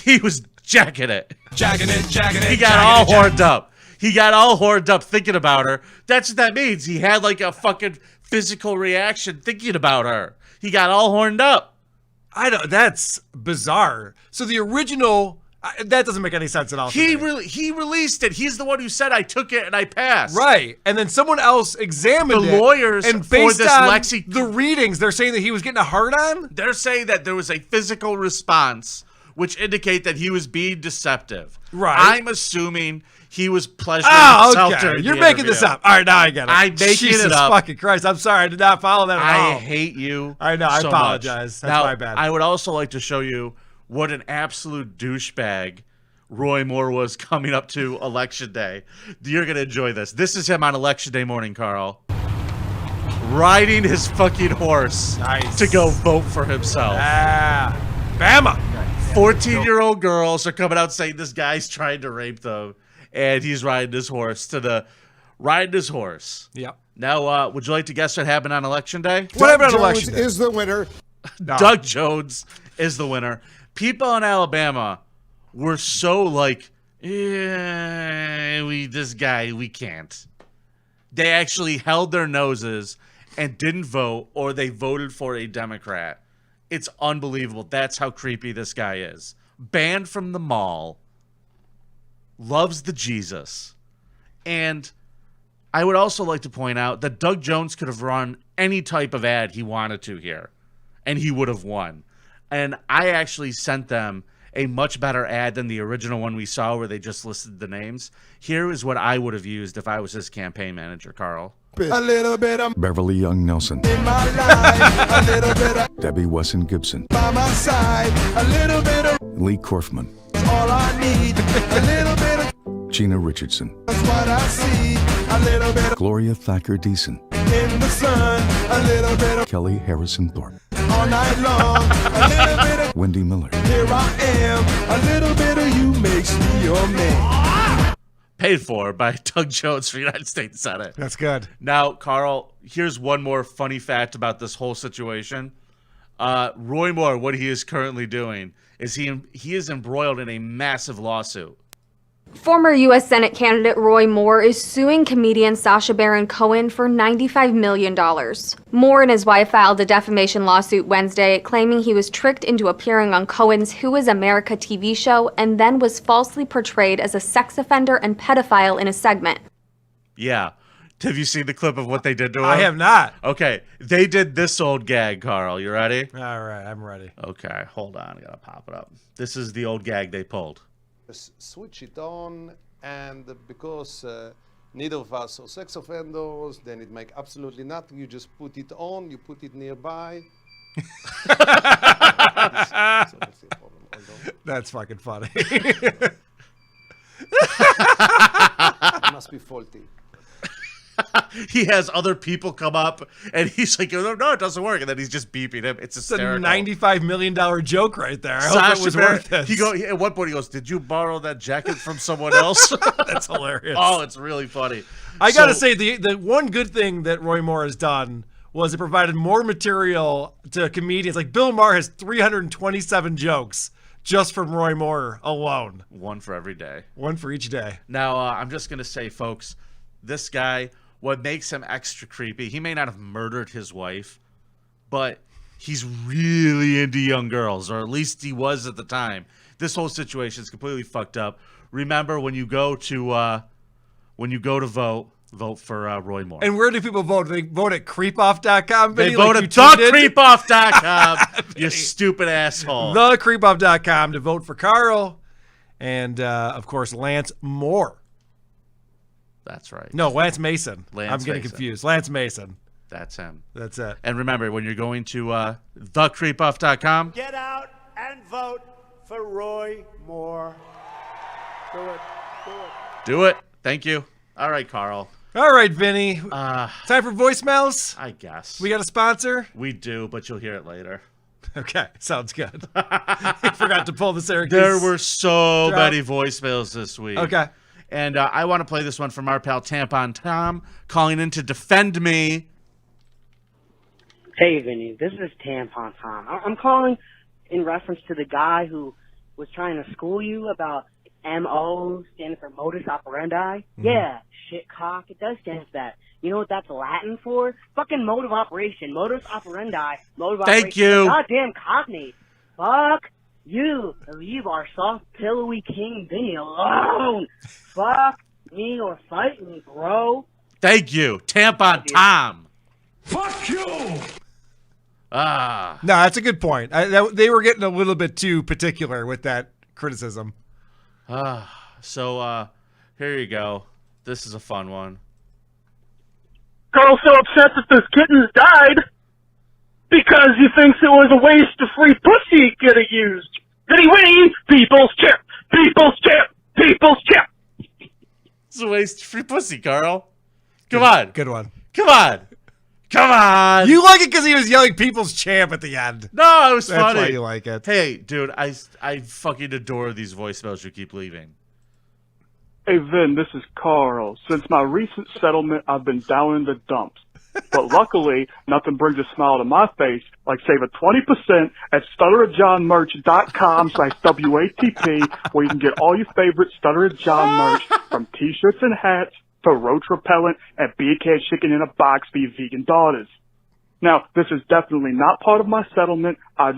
he was jacking it. He got all horned up. He got all horned up thinking about her. That's what that means. He had like a fucking physical reaction thinking about her. He got all horned up. That's bizarre. So the original, that doesn't make any sense at all. He released it. He's the one who said I took it and I passed. Right. And then someone else examined the lawyers and for based this on Lexi. the readings, they're saying that he was getting a hard on? They're saying that there was a physical response which indicate that he was being deceptive. Right. I'm assuming he was pleasuring himself during You're the making interview. this up. All right, now I get it. I'm making Jesus it up. fucking Christ. I'm sorry. I did not follow that at all. I hate you. I know. I so apologize. much. That's Now, my bad. I would also like to show you what an absolute douchebag Roy Moore was coming up to Election Day. You're going to enjoy this. This is him on Election Day morning, Carl. Riding his fucking horse to go vote for himself. Bama. 14-year-old girls are coming out saying this guy's trying to rape them, and he's riding his horse Yep. Now, would you like to guess what happened on Election Day? What happened on Election Day? Is the winner. No. Doug Jones is the winner. People in Alabama were so like, this guy, we can't. They actually held their noses and didn't vote, or they voted for a Democrat. It's unbelievable. That's how creepy this guy is. Banned from the mall. Loves the Jesus. And I would also like to point out that Doug Jones could have run any type of ad he wanted to here, and he would have won. And I actually sent them a much better ad than the original one we saw where they just listed the names. Here is what I would have used if I was his campaign manager, Carl. A little bit of Beverly Young Nelson, in my life, a little bit of Debbie Wesson Gibson, by my side, a little bit of Lee Korfman, all I need, a little bit of Gina Richardson, that's what I see, a little bit of Gloria Thacker Deason, in the sun, a little bit of Kelly Harrison Thorpe, all night long, a little bit of Wendy Miller, here I am, a little bit of you makes me your man. Paid for by Doug Jones for United States Senate. That's good. Now, Carl, here's one more funny fact about this whole situation. Roy Moore, what he is currently doing is he is embroiled in a massive lawsuit. Former U.S. Senate candidate Roy Moore is suing comedian Sacha Baron Cohen for $95 million. Moore and his wife filed a defamation lawsuit Wednesday, claiming he was tricked into appearing on Cohen's Who is America TV show and then was falsely portrayed as a sex offender and pedophile in a segment. Yeah. Have you seen the clip of what they did to him? I have not. Okay. They did this old gag, Carl. You ready? All right, I'm ready. Okay, hold on. I gotta pop it up. This is the old gag they pulled. Switch it on, and because neither of us are sex offenders, then it makes absolutely nothing. You just put it on, you put it nearby. That's fucking funny. It must be faulty. He has other people come up, and he's like, no, it doesn't work. And then he's just beeping him. It's hysterical. It's a $95 million joke right there. I hope it was worth it. At one point, he goes, did you borrow that jacket from someone else? That's hilarious. Oh, it's really funny. I got to say, the one good thing that Roy Moore has done was it provided more material to comedians. Like Bill Maher has 327 jokes just from Roy Moore alone. One for every day. One for each day. Now, I'm just going to say, folks, this guy, what makes him extra creepy, he may not have murdered his wife, but he's really into young girls, or at least he was at the time. This whole situation is completely fucked up. Remember, when you go to vote for Roy Moore. And where do people vote? Do they vote at creepoff.com? They vote at thecreepoff.com, you stupid asshole. Thecreepoff.com to vote for Carl. And, of course, Lance Moore. That's right. No, Lance Mason. Lance I'm getting Mason. confused. Lance Mason. That's him. That's it. And remember, when you're going to thecreepoff.com, Get out and vote for Roy Moore. Do it. Do it. do it. Thank you. All right, Carl. All right, Vinny. Time for voicemails? I guess. We got a sponsor? We do, but you'll hear it later. Okay, sounds good. I forgot to pull the Syracuse. There were so drop. many voicemails this week. Okay. And I want to play this one from our pal Tampon Tom, calling in to defend me. Hey, Vinny, this is Tampon Tom. I'm calling in reference to the guy who was trying to school you about MO standing for modus operandi. Yeah, shit cock, it does stand for that. You know what that's Latin for? Fucking mode of operation. Modus operandi. Mode of Thank operation. you. Goddamn cognate. Fuck you. Leave our soft, pillowy King Vinny alone. Fuck me or fight me, bro. Thank you, Tampon Tom. Fuck you! Ah. No, that's a good point. They were getting a little bit too particular with that criticism. So here you go. This is a fun one. Carl's so upset that this kitten's died because he thinks it was a waste of free pussy getting used. Vinny Winnie, people's champ, people's champ, people's champ. It's a waste of free pussy, Carl. Come on. Good one. Come on. Come on. You like it because he was yelling people's champ at the end. No, it was That's funny. why you like it. Hey, dude, I fucking adore these voicemails you keep leaving. Hey Vin, this is Carl. Since my recent settlement, I've been down in the dumps. But luckily, nothing brings a smile to my face like saving 20% at stutteradjohnmerch.com/WATP, where you can get all your favorite Stutter at John merch, from t-shirts and hats to roach repellent and big head chicken in a box for your vegan daughters. Now, this is definitely not part of my settlement. I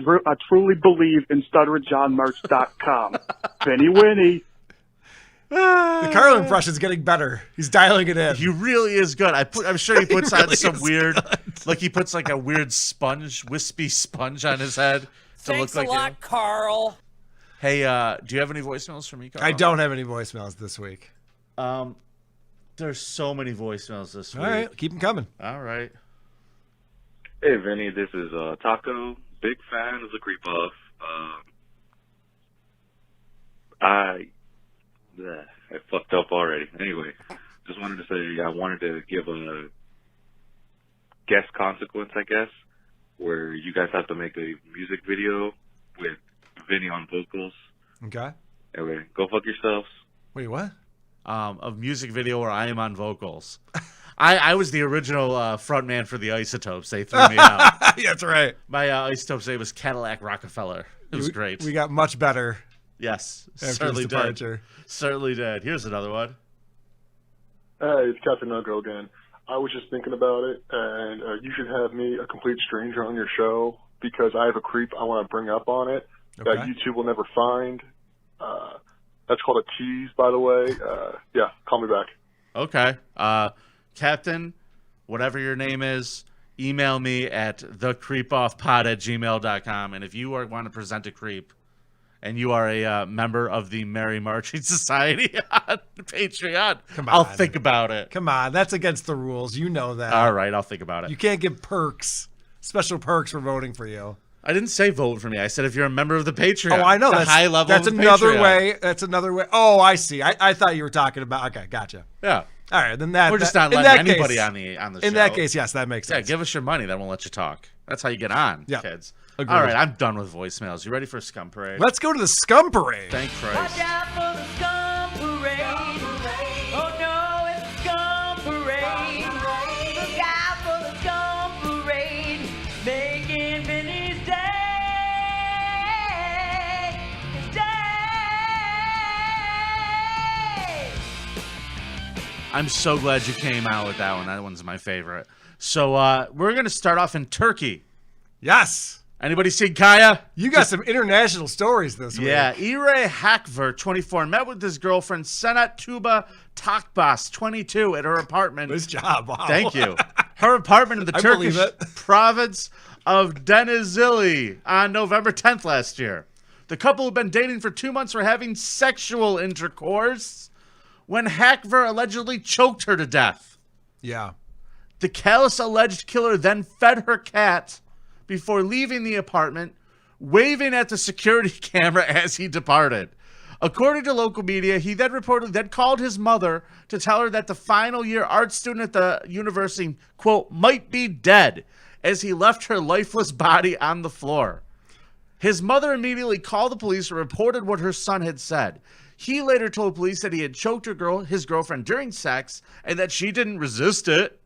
truly believe in stutteradjohnmerch.com. Vinny Winnie. The Carl impression's getting better. He's dialing it in. He really is good. I'm sure he puts on some weird, like he puts like a weird sponge, wispy sponge on his head to Thanks look like a lot, Carl. Hey, do you have any voicemails for me, Carl? I don't have any voicemails this week. There's so many voicemails this week. All right, keep them coming. All right. Hey, Vinny, this is Taco. Big fan of the Creep Off. I fucked up already. Anyway, just wanted to say I wanted to give a guest consequence, I guess, where you guys have to make a music video with Vinny on vocals. Okay. Anyway, go fuck yourselves. Wait, what? A music video where I am on vocals. I was the original frontman for the Isotopes. They threw me out. That's right. My Isotopes name was Cadillac Rockefeller. It was great. We got much better. Yes, After certainly his departure. did. Certainly did. Here's another one. Hey, it's Captain Nugro again. I was just thinking about it, and you should have me, a complete stranger, on your show because I have a creep I want to bring up on it that YouTube will never find. That's called a tease, by the way. Yeah, call me back. Okay. Captain, whatever your name is, email me at thecreepoffpod@gmail.com. And if you want to present a creep and you are a member of the Merry Marching Society on Patreon, I'll think about it. Come on, that's against the rules. You know that. All right, I'll think about it. You can't give perks, special perks for voting for you. I didn't say vote for me. I said if you're a member of the Patreon. Oh, I know. The high level That's of the another Patreon. way. That's another way. Oh, I see. I thought you were talking about. Okay, gotcha. Yeah. All right, then that. We're just that, not in letting that anybody case, on the show. In that case, yes, that makes sense. Yeah, give us your money, then we'll let you talk. That's how you get on, kids. Agreed. All right, I'm done with voicemails. You ready for a scum parade? Let's go to the scum parade. Thank Christ. Watch out for the scum parade. Oh no, it's a scum parade. Look out for the scum parade. I'm so glad you came out with that one. That one's my favorite. So we're going to start off in Turkey. Yes. Anybody seen Kaya? You got some international stories this week. Yeah. Ire Hakver, 24, met with his girlfriend, Senat Tuba Takbas, 22, at her apartment. Nice job. Wow. Thank you. Her apartment in the Turkish province of Denizli on November 10th last year. The couple had been dating for 2 months, were having sexual intercourse when Hakver allegedly choked her to death. Yeah. The callous alleged killer then fed her cat before leaving the apartment, waving at the security camera as he departed. According to local media, he then reportedly called his mother to tell her that the final year art student at the university, quote, might be dead, as he left her lifeless body on the floor. His mother immediately called the police and reported what her son had said. He later told police that he had choked his girlfriend during sex and that she didn't resist it.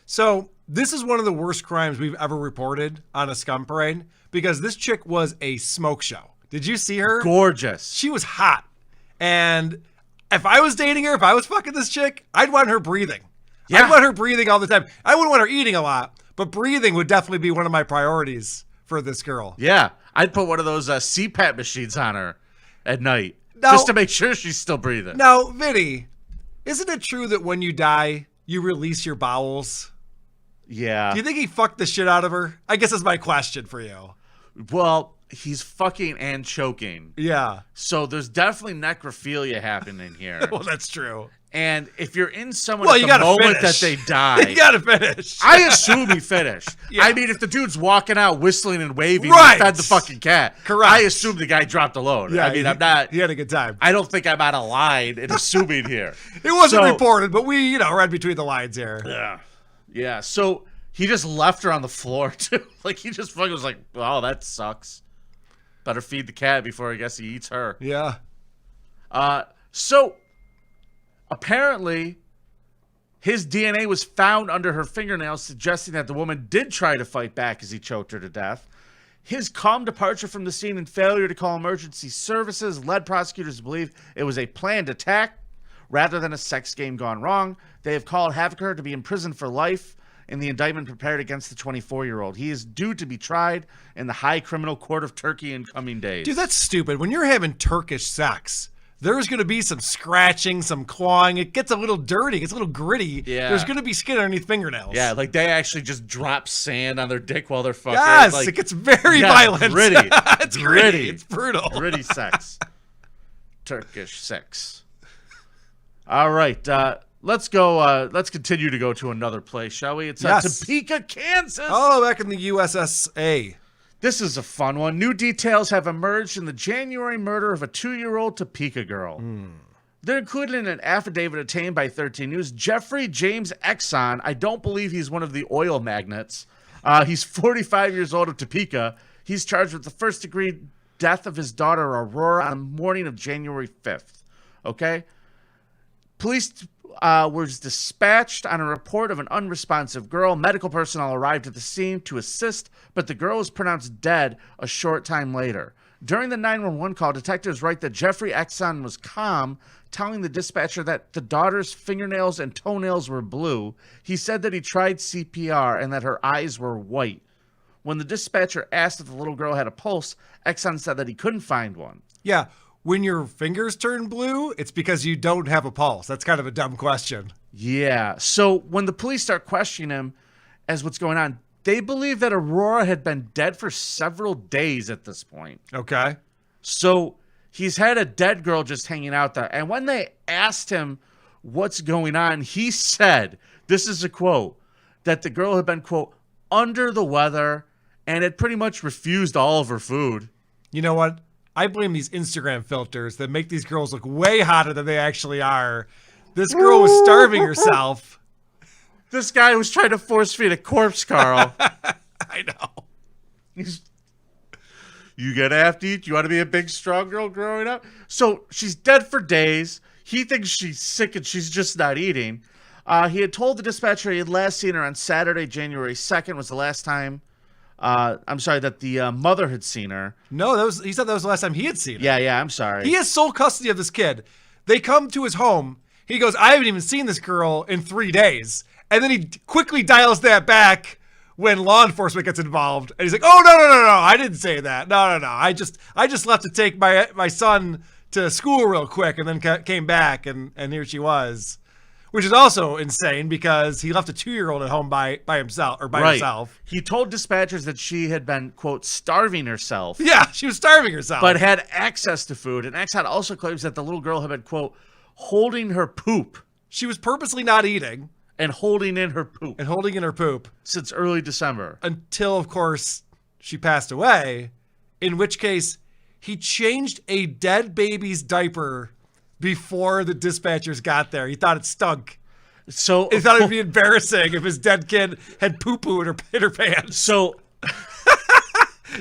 So this is one of the worst crimes we've ever reported on a scum parade because this chick was a smoke show. Did you see her? Gorgeous. She was hot. And if I was dating her, if I was fucking this chick, I'd want her breathing. Yeah. I'd want her breathing all the time. I wouldn't want her eating a lot, but breathing would definitely be one of my priorities for this girl. Yeah. I'd put one of those CPAP machines on her at night now, just to make sure she's still breathing. Now, Vinny, isn't it true that when you die, you release your bowels? Yeah. Do you think he fucked the shit out of her? I guess that's my question for you. Well, he's fucking and choking. Yeah. So there's definitely necrophilia happening here. Well, that's true. And if you're in someone well, at you the moment finish. that they die, you gotta finish. I assume he finished. Yeah. I mean, if the dude's walking out whistling and waving, right. and fed the fucking cat. Correct. I assume the guy dropped a load. Yeah, I mean, I'm not. He had a good time. I don't think I'm out of line in assuming here. It wasn't reported, but we, read between the lines here. Yeah. Yeah. So he just left her on the floor too. Like he just fucking was like, "Oh, that sucks. Better feed the cat before I guess he eats her." Yeah. So apparently, his DNA was found under her fingernails, suggesting that the woman did try to fight back as he choked her to death. His calm departure from the scene and failure to call emergency services led prosecutors to believe it was a planned attack rather than a sex game gone wrong. They have called Hakver to be imprisoned for life in the indictment prepared against the 24-year-old. He is due to be tried in the High Criminal Court of Turkey in coming days. Dude, that's stupid. When you're having Turkish sex, there's going to be some scratching, some clawing. It gets a little dirty. It gets a little gritty. Yeah. There's going to be skin underneath fingernails. Yeah, like they actually just drop sand on their dick while they're fucking. Yes, like, it gets very violent. Gritty. It's gritty. It's brutal. Gritty sex. Turkish sex. All right. Let's go. Let's continue to go to another place, shall we? It's Topeka, Kansas. Oh, back in the USSA. This is a fun one. New details have emerged in the January murder of a 2-year-old Topeka girl. They're included in an affidavit obtained by 13 News. Jeffrey James Exxon, I don't believe he's one of the oil magnates. He's 45 years old of Topeka. He's charged with the first-degree death of his daughter, Aurora, on the morning of January 5th. Okay? Police was dispatched on a report of an unresponsive girl. Medical personnel arrived at the scene to assist, but the girl was pronounced dead a short time later. During the 911 call, detectives write that Jeffrey Exxon was calm, telling the dispatcher that the daughter's fingernails and toenails were blue. He said that he tried CPR and that her eyes were white. When the dispatcher asked if the little girl had a pulse, Exxon said that he couldn't find one. Yeah. When your fingers turn blue, it's because you don't have a pulse. That's kind of a dumb question. Yeah. So when the police start questioning him as what's going on, they believe that Aurora had been dead for several days at this point. Okay. So he's had a dead girl just hanging out there. And when they asked him what's going on, he said, this is a quote, that the girl had been, quote, under the weather and had pretty much refused all of her food. You know what? I blame these Instagram filters that make these girls look way hotter than they actually are. This girl was starving herself. This guy was trying to force feed a corpse, Carl. I know. You gotta have to eat. You want to be a big, strong girl growing up? So she's dead for days. He thinks she's sick and she's just not eating. He had told the dispatcher he had last seen her on Saturday, January 2nd was the last time. That the mother had seen her. No, he said that was the last time he had seen her. Yeah, I'm sorry. He has sole custody of this kid. They come to his home. He goes, I haven't even seen this girl in 3 days. And then he quickly dials that back when law enforcement gets involved. And he's like, oh, no, I didn't say that. No. I just left to take my son to school real quick and then came back, and here she was. Which is also insane because he left a 2-year-old at home by himself. He told dispatchers that she had been, quote, starving herself. Yeah, she was starving herself. But had access to food. And Exxon also claims that the little girl had been, quote, holding her poop. She was purposely not eating. And holding in her poop. Since early December. Until, of course, she passed away. In which case, he changed a dead baby's diaper before the dispatchers got there. He thought it stunk. So he thought it would be embarrassing if his dead kid had poo-poo in her pants. So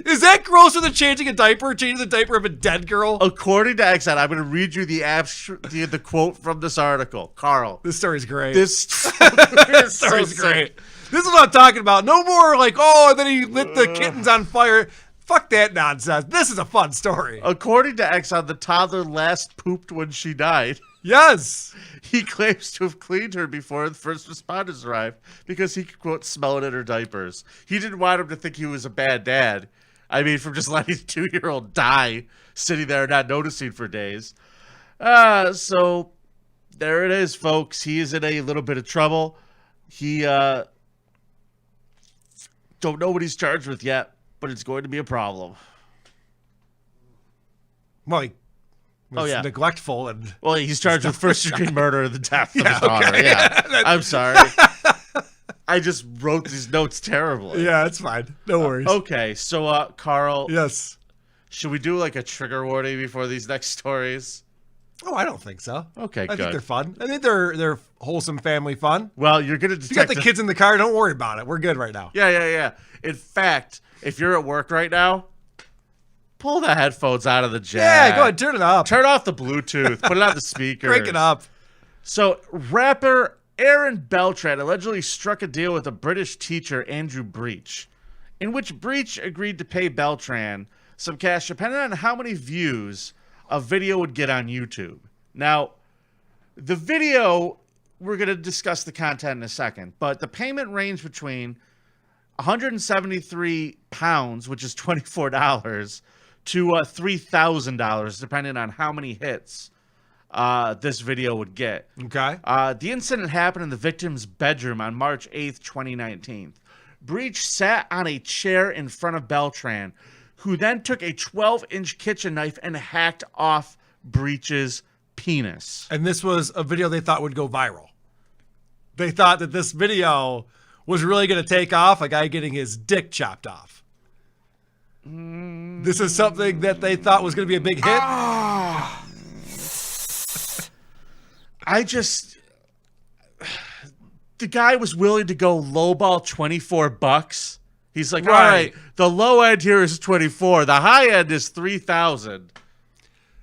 is that grosser than changing the diaper of a dead girl? According to Exxon, I'm going to read you the quote from this article. Carl. This story's great. This story's great. This is what I'm talking about. No more like, oh, and then he lit the kittens on fire. Fuck that nonsense. This is a fun story. According to Exxon, the toddler last pooped when she died. Yes. He claims to have cleaned her before the first responders arrived because he could, quote, smell it in her diapers. He didn't want him to think he was a bad dad. I mean, from just letting a 2-year-old die sitting there not noticing for days. So there it is, folks. He is in a little bit of trouble. He don't know what he's charged with yet, but it's going to be a problem. Well, he was neglectful and well, he's charged with first-degree murder and the death of his daughter. Okay. Yeah, I'm sorry. I just wrote these notes terribly. Yeah, it's fine. No worries. Okay, so Carl. Yes. Should we do like a trigger warning before these next stories? Oh, I don't think so. Okay, I think they're fun. I think they're wholesome family fun. Well, you're gonna detect. You got the kids in the car. Don't worry about it. We're good right now. Yeah. In fact, if you're at work right now, pull the headphones out of the jack. Yeah, go ahead, turn it up. Turn off the Bluetooth. Put it on the speaker. Crank it up. So, rapper Aaron Beltran allegedly struck a deal with a British teacher, Andrew Breach, in which Breach agreed to pay Beltran some cash depending on how many views a video would get on YouTube. Now, the video, we're going to discuss the content in a second, but the payment ranged between £173, which is $24, to $3,000, depending on how many hits this video would get. Okay. The incident happened in the victim's bedroom on March 8th, 2019. Breach sat on a chair in front of Beltran, who then took a 12-inch kitchen knife and hacked off Breach's penis. And this was a video they thought would go viral. They thought that this video was really going to take off, a guy getting his dick chopped off. This is something that they thought was going to be a big hit. The guy was willing to go lowball $24. He's like, all right, the low end here is 24. The high end is 3,000.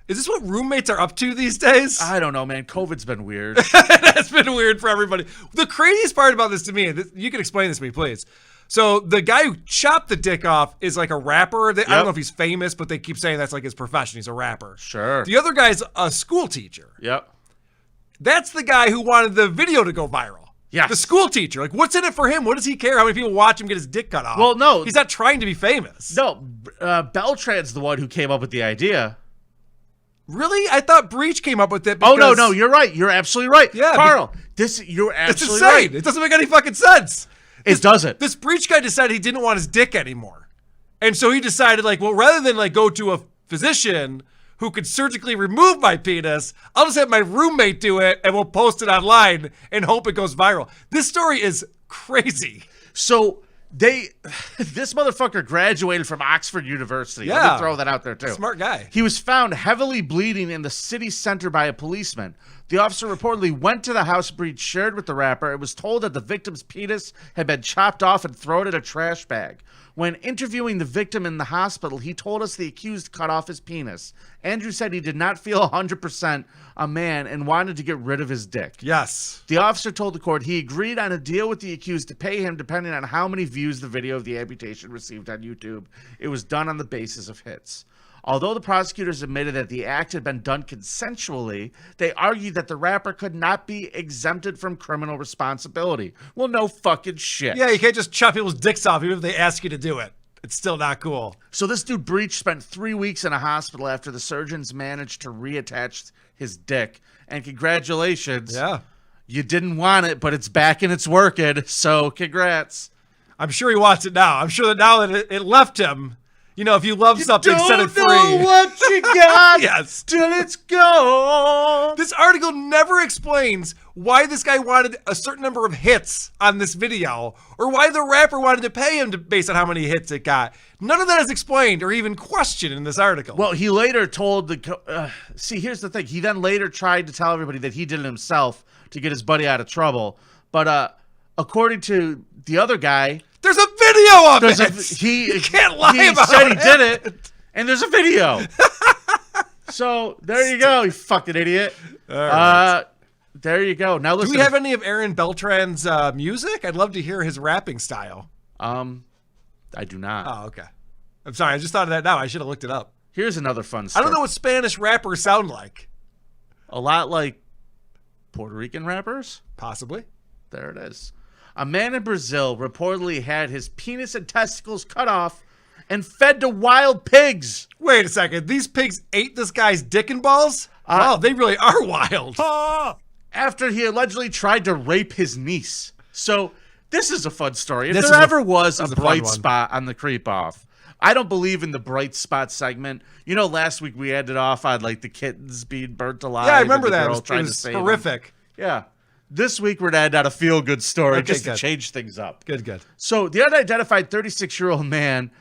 Is this what roommates are up to these days? I don't know, man. COVID's been weird. That's been weird for everybody. The craziest part about this to me, you can explain this to me, please. So the guy who chopped the dick off is like a rapper. I don't know if he's famous, but they keep saying that's like his profession. He's a rapper. Sure. The other guy's a school teacher. Yep. That's the guy who wanted the video to go viral. Yeah. The school teacher. Like, what's in it for him? What does he care? How many people watch him get his dick cut off? Well, no. He's not trying to be famous. No. Beltran's the one who came up with the idea. Really? I thought Breach came up with it. Oh, no. You're right. You're absolutely right. Yeah. Carl, you're absolutely it's insane. right. It doesn't make any fucking sense. It doesn't. This Breach guy decided he didn't want his dick anymore. And so he decided, like, well, rather than, like, go to a physician who could surgically remove my penis, I'll just have my roommate do it, and we'll post it online and hope it goes viral. This story is crazy. So this motherfucker graduated from Oxford University. Let me throw that out there, too. Smart guy. He was found heavily bleeding in the city center by a policeman. The officer reportedly went to the house Breach shared with the rapper and was told that the victim's penis had been chopped off and thrown in a trash bag. When interviewing the victim in the hospital, he told us the accused cut off his penis. Andrew said he did not feel 100% a man and wanted to get rid of his dick. Yes. The officer told the court he agreed on a deal with the accused to pay him depending on how many views the video of the amputation received on YouTube. It was done on the basis of hits. Although the prosecutors admitted that the act had been done consensually, they argued that the rapper could not be exempted from criminal responsibility. Well, no fucking shit. Yeah, you can't just chop people's dicks off even if they ask you to do it. It's still not cool. So this dude Breach spent 3 weeks in a hospital after the surgeons managed to reattach his dick. And congratulations. Yeah. You didn't want it, but it's back and it's working. So congrats. I'm sure he wants it now. I'm sure that now that it left him, you know, if you love something, set it free. Don't know what you got yes. till it's gone. This article never explains why this guy wanted a certain number of hits on this video or why the rapper wanted to pay him based on how many hits it got. None of that is explained or even questioned in this article. Well, he later told see, here's the thing. He then later tried to tell everybody that he did it himself to get his buddy out of trouble. But according to the other guy, there's a video of it. You can't lie about it. He said he did it, and there's a video. So there you go, you fucking idiot. Right. There you go. Now listen. Do we have any of Aaron Beltran's music? I'd love to hear his rapping style. I do not. Oh, okay. I'm sorry. I just thought of that now. I should have looked it up. Here's another fun story. I don't know what Spanish rappers sound like. A lot like Puerto Rican rappers? Possibly. There it is. A man in Brazil reportedly had his penis and testicles cut off and fed to wild pigs. Wait a second. These pigs ate this guy's dick and balls? Wow, they really are wild. After he allegedly tried to rape his niece. So this is a fun story. If there ever was a bright spot on the Creep Off, I don't believe in the bright spot segment. You know, last week we ended off on like the kittens being burnt alive. Yeah, I remember that. Girl It trying was to save horrific. them. Yeah. This week we're going to end on a feel-good story just to good. change things up. Good. So the unidentified 36-year-old man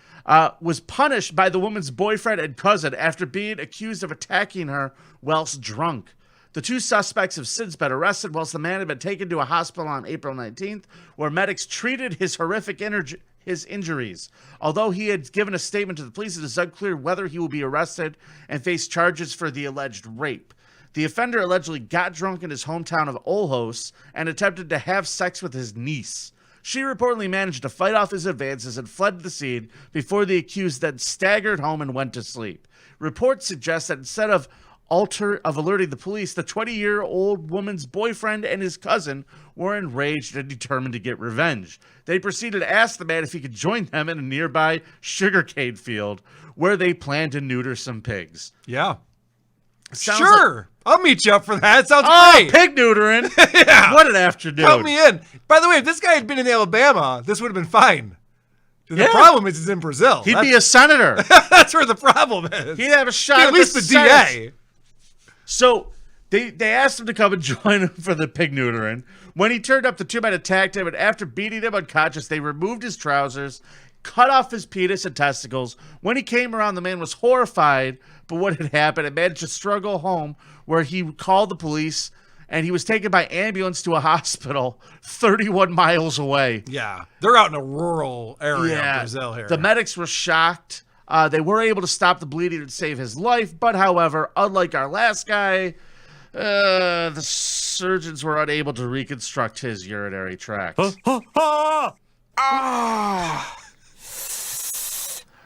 was punished by the woman's boyfriend and cousin after being accused of attacking her whilst drunk. The two suspects have since been arrested, whilst the man had been taken to a hospital on April 19th, where medics treated his horrific injuries. Although he had given a statement to the police, it is unclear whether he will be arrested and face charges for the alleged rape. The offender allegedly got drunk in his hometown of Olhos and attempted to have sex with his niece. She reportedly managed to fight off his advances and fled the scene before the accused then staggered home and went to sleep. Reports suggest that instead of alerting the police, the 20-year-old woman's boyfriend and his cousin were enraged and determined to get revenge. They proceeded to ask the man if he could join them in a nearby sugarcane field where they planned to neuter some pigs. Yeah. Sure. I'll meet you up for that. Sounds great. Pig neutering. Yeah. What an afternoon. Count me in. By the way, if this guy had been in Alabama, this would have been fine. The problem is he's in Brazil. He'd be a senator. That's where the problem is. He'd have a shot at least the DA. So they asked him to come and join him for the pig neutering. When he turned up, the two men attacked him, and after beating him unconscious, they removed his trousers, cut off his penis and testicles. When he came around, the man was horrified by what had happened and managed to struggle home, where he called the police, and he was taken by ambulance to a hospital 31 miles away. Yeah, they're out in a rural area of Brazil here. The medics were shocked. They were able to stop the bleeding and save his life, but however, unlike our last guy, the surgeons were unable to reconstruct his urinary tract.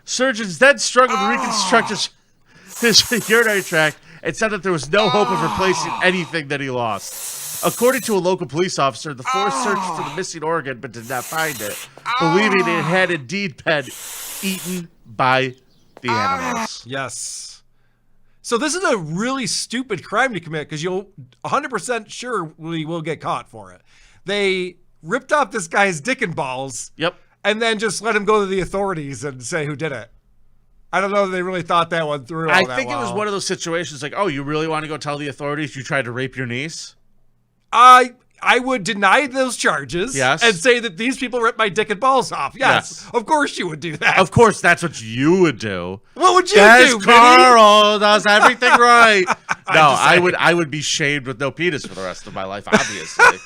Surgeons then struggled to reconstruct his urinary tract and said that there was no hope of replacing anything that he lost. According to a local police officer, the force searched for the missing organ but did not find it, believing it had indeed been eaten by the animals. Yes. So this is a really stupid crime to commit because you'll 100% sure we will get caught for it. They ripped off this guy's dick and balls. Yep. And then just let him go to the authorities and say who did it. I don't know if they really thought that one through. I think it was one of those situations like, oh, you really want to go tell the authorities you tried to rape your niece? I would deny those charges. Yes. And say that these people ripped my dick and balls off. Yes. Of course you would do that. Of course, that's what you would do. What would you do, Carl does everything right. No, I would be shaved with no penis for the rest of my life, obviously.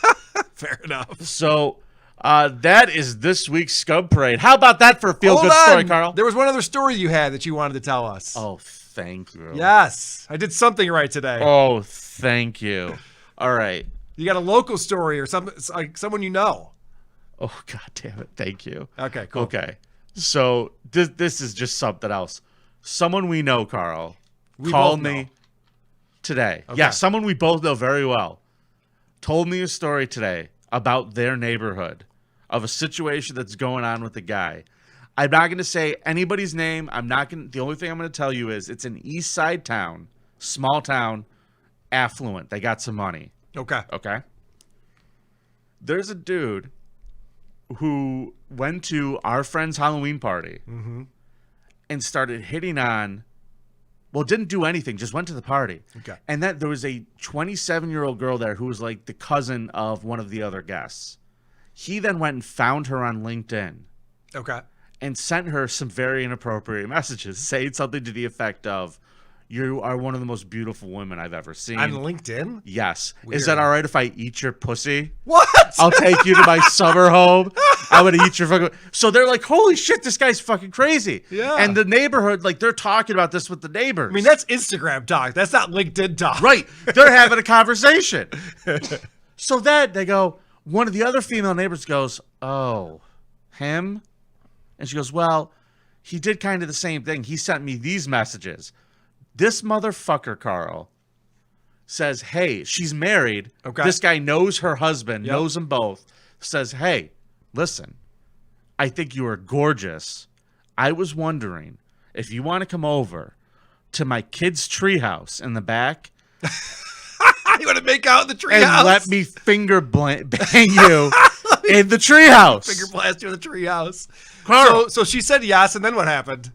Fair enough. So that is this week's Scum Parade. How about that for a feel-good story, Carl? There was one other story you had that you wanted to tell us. Oh, thank you. Yes. I did something right today. Oh, thank you. All right. You got a local story or like someone you know. Oh, God damn it. Thank you. Okay, cool. Okay. So this is just something else. Someone we know, Carl, We called both me know. today. Okay. Yeah, someone we both know very well told me a story today about their neighborhood, of a situation that's going on with a guy. I'm not going to say anybody's name. The only thing I'm going to tell you is it's an east side town, small town, affluent. They got some money. Okay. Okay. There's a dude who went to our friend's Halloween party and started hitting on, well, didn't do anything, just went to the party. Okay. And that there was a 27-year-old girl there who was like the cousin of one of the other guests. He then went and found her on LinkedIn. Okay. And sent her some very inappropriate messages, saying something to the effect of, "You are one of the most beautiful women I've ever seen." On LinkedIn? Yes. Weird. Is that all right if I eat your pussy? What? I'll take you to my summer home. I'm going to eat your fucking... So they're like, holy shit, this guy's fucking crazy. Yeah. And the neighborhood, like, they're talking about this with the neighbors. I mean, that's Instagram talk. That's not LinkedIn talk. Right. They're having a conversation. So then they go, one of the other female neighbors goes, "Oh, him?" And she goes, "Well, he did kind of the same thing. He sent me these messages." This motherfucker, Carl, says, "Hey," she's married. Okay. This guy knows her husband, Yep. knows them both. Says, "Hey, listen, I think you are gorgeous. I was wondering if you want to come over to my kid's treehouse in the back." You want to make out in the And treehouse? let me finger bang you in the treehouse. Finger blast you in the treehouse. Carl. So she said yes, and then what happened?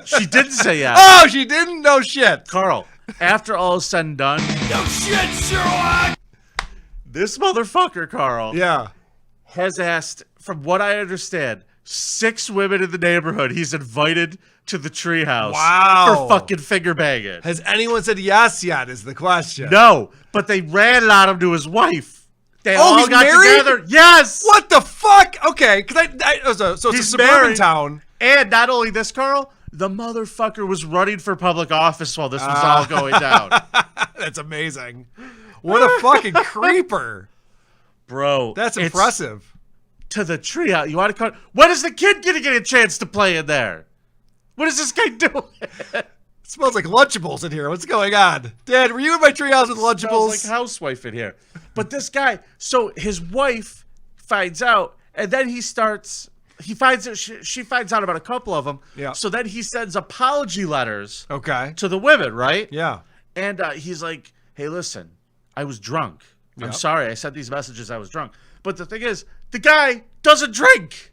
She didn't say yes. Oh, she didn't? No shit. Carl, after all is said and done, No shit, Sherlock. this motherfucker, Carl, Yeah. has asked, from what I understand, 6 women in the neighborhood he's invited to the treehouse Wow. for fucking finger banging. Has anyone said yes yet is the question. No, but they ran on him to his wife. They all he's got married? together. Yes. What the fuck? Okay, because so it's a He's suburban married. town. And not only this, Carl, the motherfucker was running for public office while this was all going down. That's amazing. What a fucking creeper. Bro. That's it's impressive. To the treehouse. You want to come? When is the kid going to get a chance to play in there? What is this guy doing? It smells like Lunchables in here. What's going on? Dad, were you in my treehouse with Lunchables? Smells like housewife in here. But this guy, so his wife finds out, and then he finds out, she finds out about a couple of them. Yeah. So then he sends apology letters Okay. to the women, right? Yeah. And he's like, "Hey, listen, I was drunk. I'm Yep. sorry. I sent these messages. I was drunk." But the thing is, the guy doesn't drink.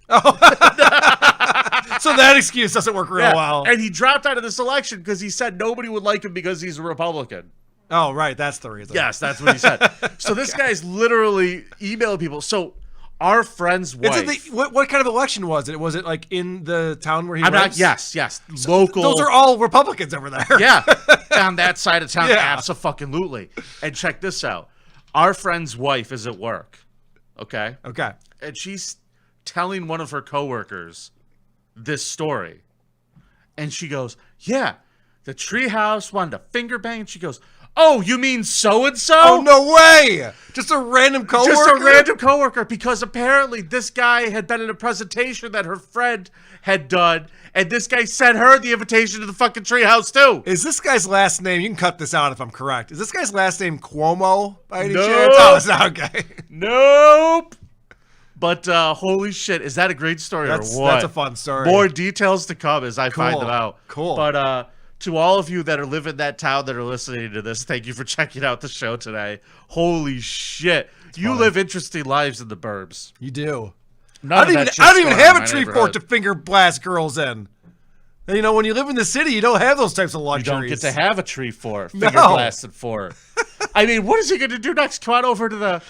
So that excuse doesn't work real well. And he dropped out of this election because he said nobody would like him because he's a Republican. Oh, right. That's the reason. Yes, that's what he said. So this guy's literally emailing people. So our friend's wife. What kind of election was it? Was it like in the town where he lives? Yes. Local. Those are all Republicans over there. Yeah. On that side of town, Yeah. abso-fucking-lutely. And check this out. Our friend's wife is at work. Okay? Okay. And she's telling one of her coworkers this story. And she goes, "Yeah, the treehouse wanted to finger bang." And she goes, "Oh, you mean so-and-so?" Oh, no way. Just a random coworker? Just a random coworker, because apparently this guy had been in a presentation that her friend had done, and this guy sent her the invitation to the fucking treehouse too. Is this guy's last name, you can cut this out if I'm correct, is this guy's last name Cuomo by any Nope. chance? Oh, it's not okay. Nope. But holy shit, is that a great story or what? That's a fun story. More details to come as I find Cool. them out. Cool. But to all of you that are living in that town that are listening to this, thank you for checking out the show today. Holy shit. You live interesting lives in the burbs. You do. None I of don't that even, shit's I don't even going on have in a my tree neighborhood. fort to finger blast girls in. And, you know, when you live in the city, you don't have those types of You luxuries. don't get to have a tree fort, No. finger blasted fort. I mean, what is he going to do next? Come on over to the...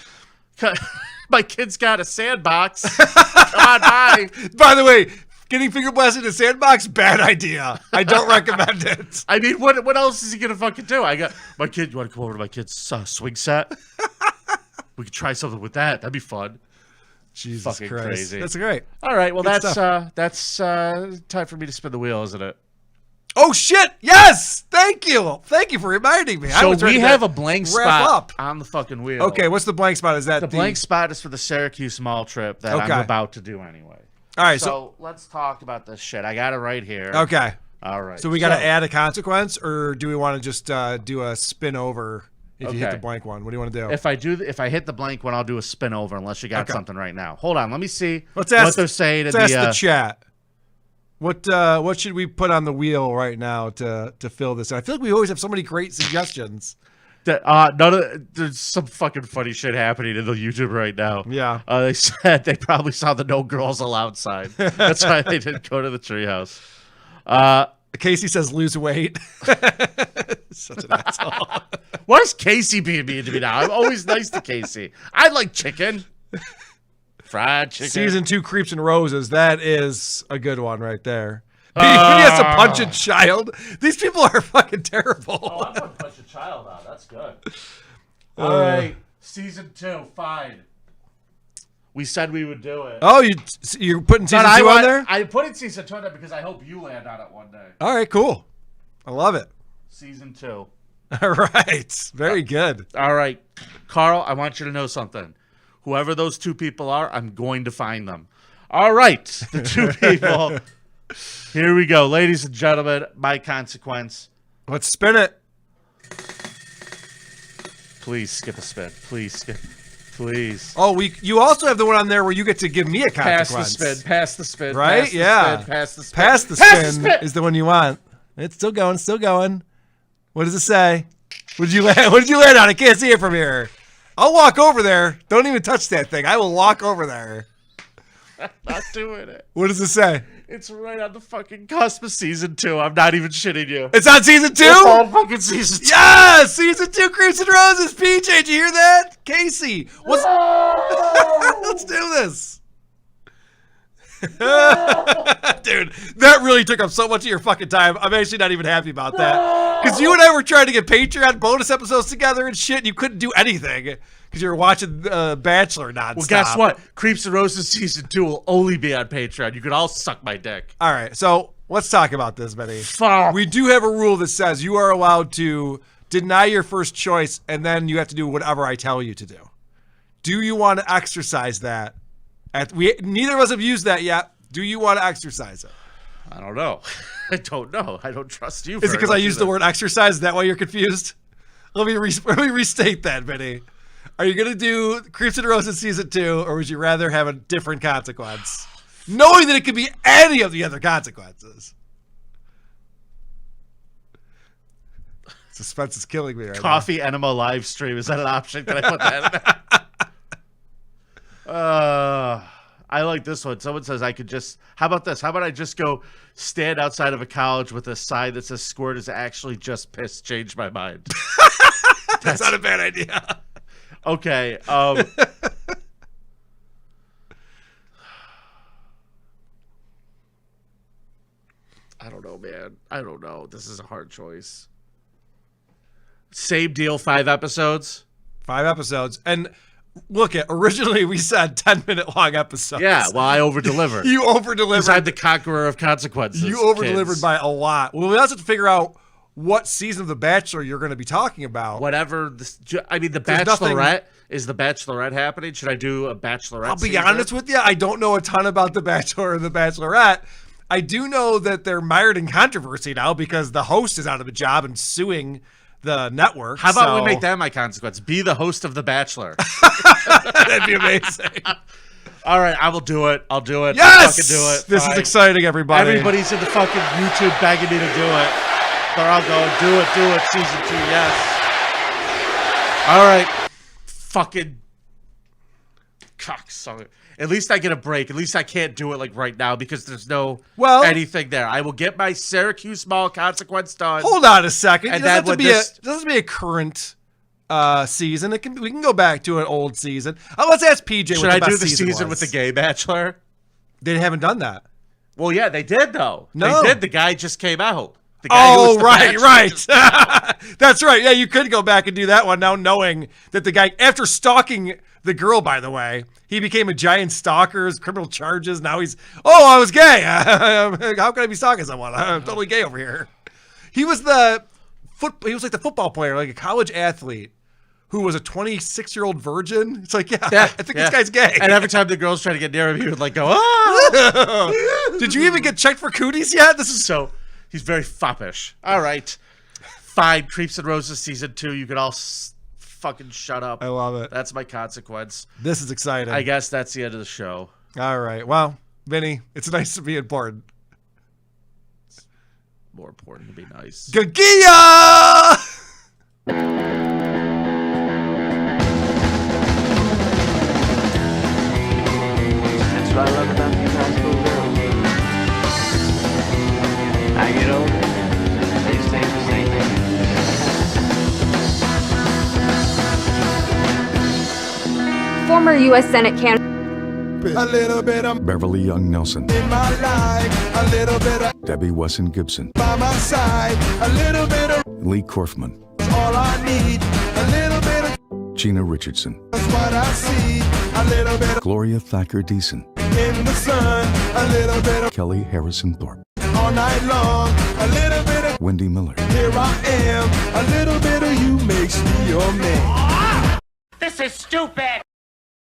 My kid's got a sandbox. Come on by. By the way, getting finger blasted in a sandbox, bad idea. I don't recommend it. I mean, what else is he going to fucking do? I got my kid. You want to come over to my kid's swing set? We could try something with that. That'd be fun. Jesus fucking Christ. crazy. That's great. All right. Well, Good that's time for me to spin the wheel, isn't it? Oh, shit. Yes. Thank you. Thank you for reminding me. I So was ready we to have a blank wrap spot up. on the fucking wheel. Okay, what's the blank spot? Is that The blank spot is for the Syracuse Mall trip that Okay. I'm about to do anyway. All right, So let's talk about this shit. I got it right here. Okay. All right. So we got to add a consequence, or do we want to just do a spin over if you hit the blank one? What do you want to do? If I hit the blank one, I'll do a spin over unless you got something right now. Hold on. Let me see what they're saying. Let's ask the chat. What should we put on the wheel right now to fill this? And I feel like we always have so many great suggestions. There's some fucking funny shit happening in the YouTube right now. Yeah. They said they probably saw the no girls allowed sign. That's why they didn't go to the treehouse. Casey says lose weight. Such an asshole. Why is Casey being mean to me now? I'm always nice to Casey. I like chicken. Fried chicken. Season 2 Creeps and Roses. That is a good one right there. He has to punch a child. These people are fucking terrible. Oh, I'm going to punch a child out. That's good. All right. Season 2. Fine. We said we would do it. Oh, you're putting season 2 on there? I put in season 2 on there because I hope you land on it one day. All right, cool. I love it. Season 2. All right. Very good. All right. Carl, I want you to know something. Whoever those two people are, I'm going to find them. All right. The two people. Here we go. Ladies and gentlemen, my consequence. Let's spin it. Please skip a spin. Please skip. Please. Oh, you also have the one on there where you get to give me a consequence. Pass the spin. Pass the spin. Right? Pass the yeah. Spin, pass the spin. Pass the spin is the one you want. It's still going. Still going. What does it say? What did you land on? I can't see it from here. I'll walk over there. Don't even touch that thing. I will walk over there. I'm not doing it. What does it say? It's right on the fucking cusp of season 2. I'm not even shitting you. It's on season 2? It's on fucking season 2. Yes! Season 2 Creeps and Roses. PJ, did you hear that? Casey. Let's do this. Dude, that really took up so much of your fucking time. I'm actually not even happy about that. Because you and I were trying to get Patreon bonus episodes together and shit, and you couldn't do anything. Because you were watching Bachelor nonstop. Well, guess what? Creeps and Roses season 2 will only be on Patreon. You can all suck my dick. All right, so let's talk about this, Benny. Fuck. We do have a rule that says you are allowed to deny your first choice, and then you have to do whatever I tell you to do. Do you want to exercise that? Neither of us have used that yet. Do you want to exercise it? I don't know. I don't know. I don't trust you. Is it because I used the word exercise? Is that why you're confused? Let me restate that, Benny. Are you going to do Creeps and Roses season 2, or would you rather have a different consequence? Knowing that it could be any of the other consequences. Suspense is killing me right now. Coffee enema live stream. Is that an option? Can I put that in there? I like this one. Someone says I could just... How about this? How about I just go stand outside of a college with a sign that says squirt is actually just piss. Change my mind. That's not a bad idea. Okay. I don't know, man. I don't know. This is a hard choice. Same deal, 5 episodes? 5 episodes. And look, originally we said 10-minute long episodes. Yeah, well, I over-delivered. You over-delivered. Because I'm the conqueror of consequences. You over-delivered by a lot. Well, we also have to figure out what season of The Bachelor you're going to be talking about. Whatever. The Bachelorette. Is The Bachelorette happening? Should I do a Bachelorette I'll be honest with you. I don't know a ton about The Bachelor or The Bachelorette. I do know that they're mired in controversy now because the host is out of a job and suing the network. How about we make that my consequence? Be the host of The Bachelor. That'd be amazing. All right, I will do it. I'll do it. Yes! I'll fucking do it. This is exciting, everybody. Everybody's in the fucking YouTube begging me to do it. They're all going, do it, season 2, yes. All right. Fucking cocksucker. At least I get a break. At least I can't do it like right now because there's no anything there. I will get my Syracuse Mall consequence done. Hold on a second. And it doesn't have to be a current season. We can go back to an old season. Let's ask PJ. Should I do the season with the gay bachelor? They haven't done that. Well, yeah, they did though. No, they did. The guy just came out. The guy who was the right. That's right. Yeah, you could go back and do that one now, knowing that the guy, after stalking the girl, by the way, he became a giant stalker, his criminal charges. Now he's, I was gay. How can I be stalking someone? I'm totally gay over here. He was like the football player, like a college athlete who was a 26-year-old virgin. It's like, I think this guy's gay. And every time the girls try to get near him, he would like go, ah! Did you even get checked for cooties yet? This is He's very foppish. All right. Fine. Creeps and Roses season 2. You can all fucking shut up. I love it. That's my consequence. This is exciting. I guess that's the end of the show. All right. Well, Vinny, it's nice to be important. It's more important to be nice. Gagia! That's what I love about these high school girls. I get older, they stay the same age. Former U.S. Senate candidate A little bit of Beverly Young Nelson, in my life, a little bit of Debbie Wesson Gibson, by my side, a little bit of Lee Korfman, all I need, a little bit of Gina Richardson, that's what I see, a little bit of Gloria Thacker Deason, in the sun, a little bit of Kelly Harrison Thorpe, all night long, a little bit of Wendy Miller, here I am, a little bit of you makes me your man. This is stupid.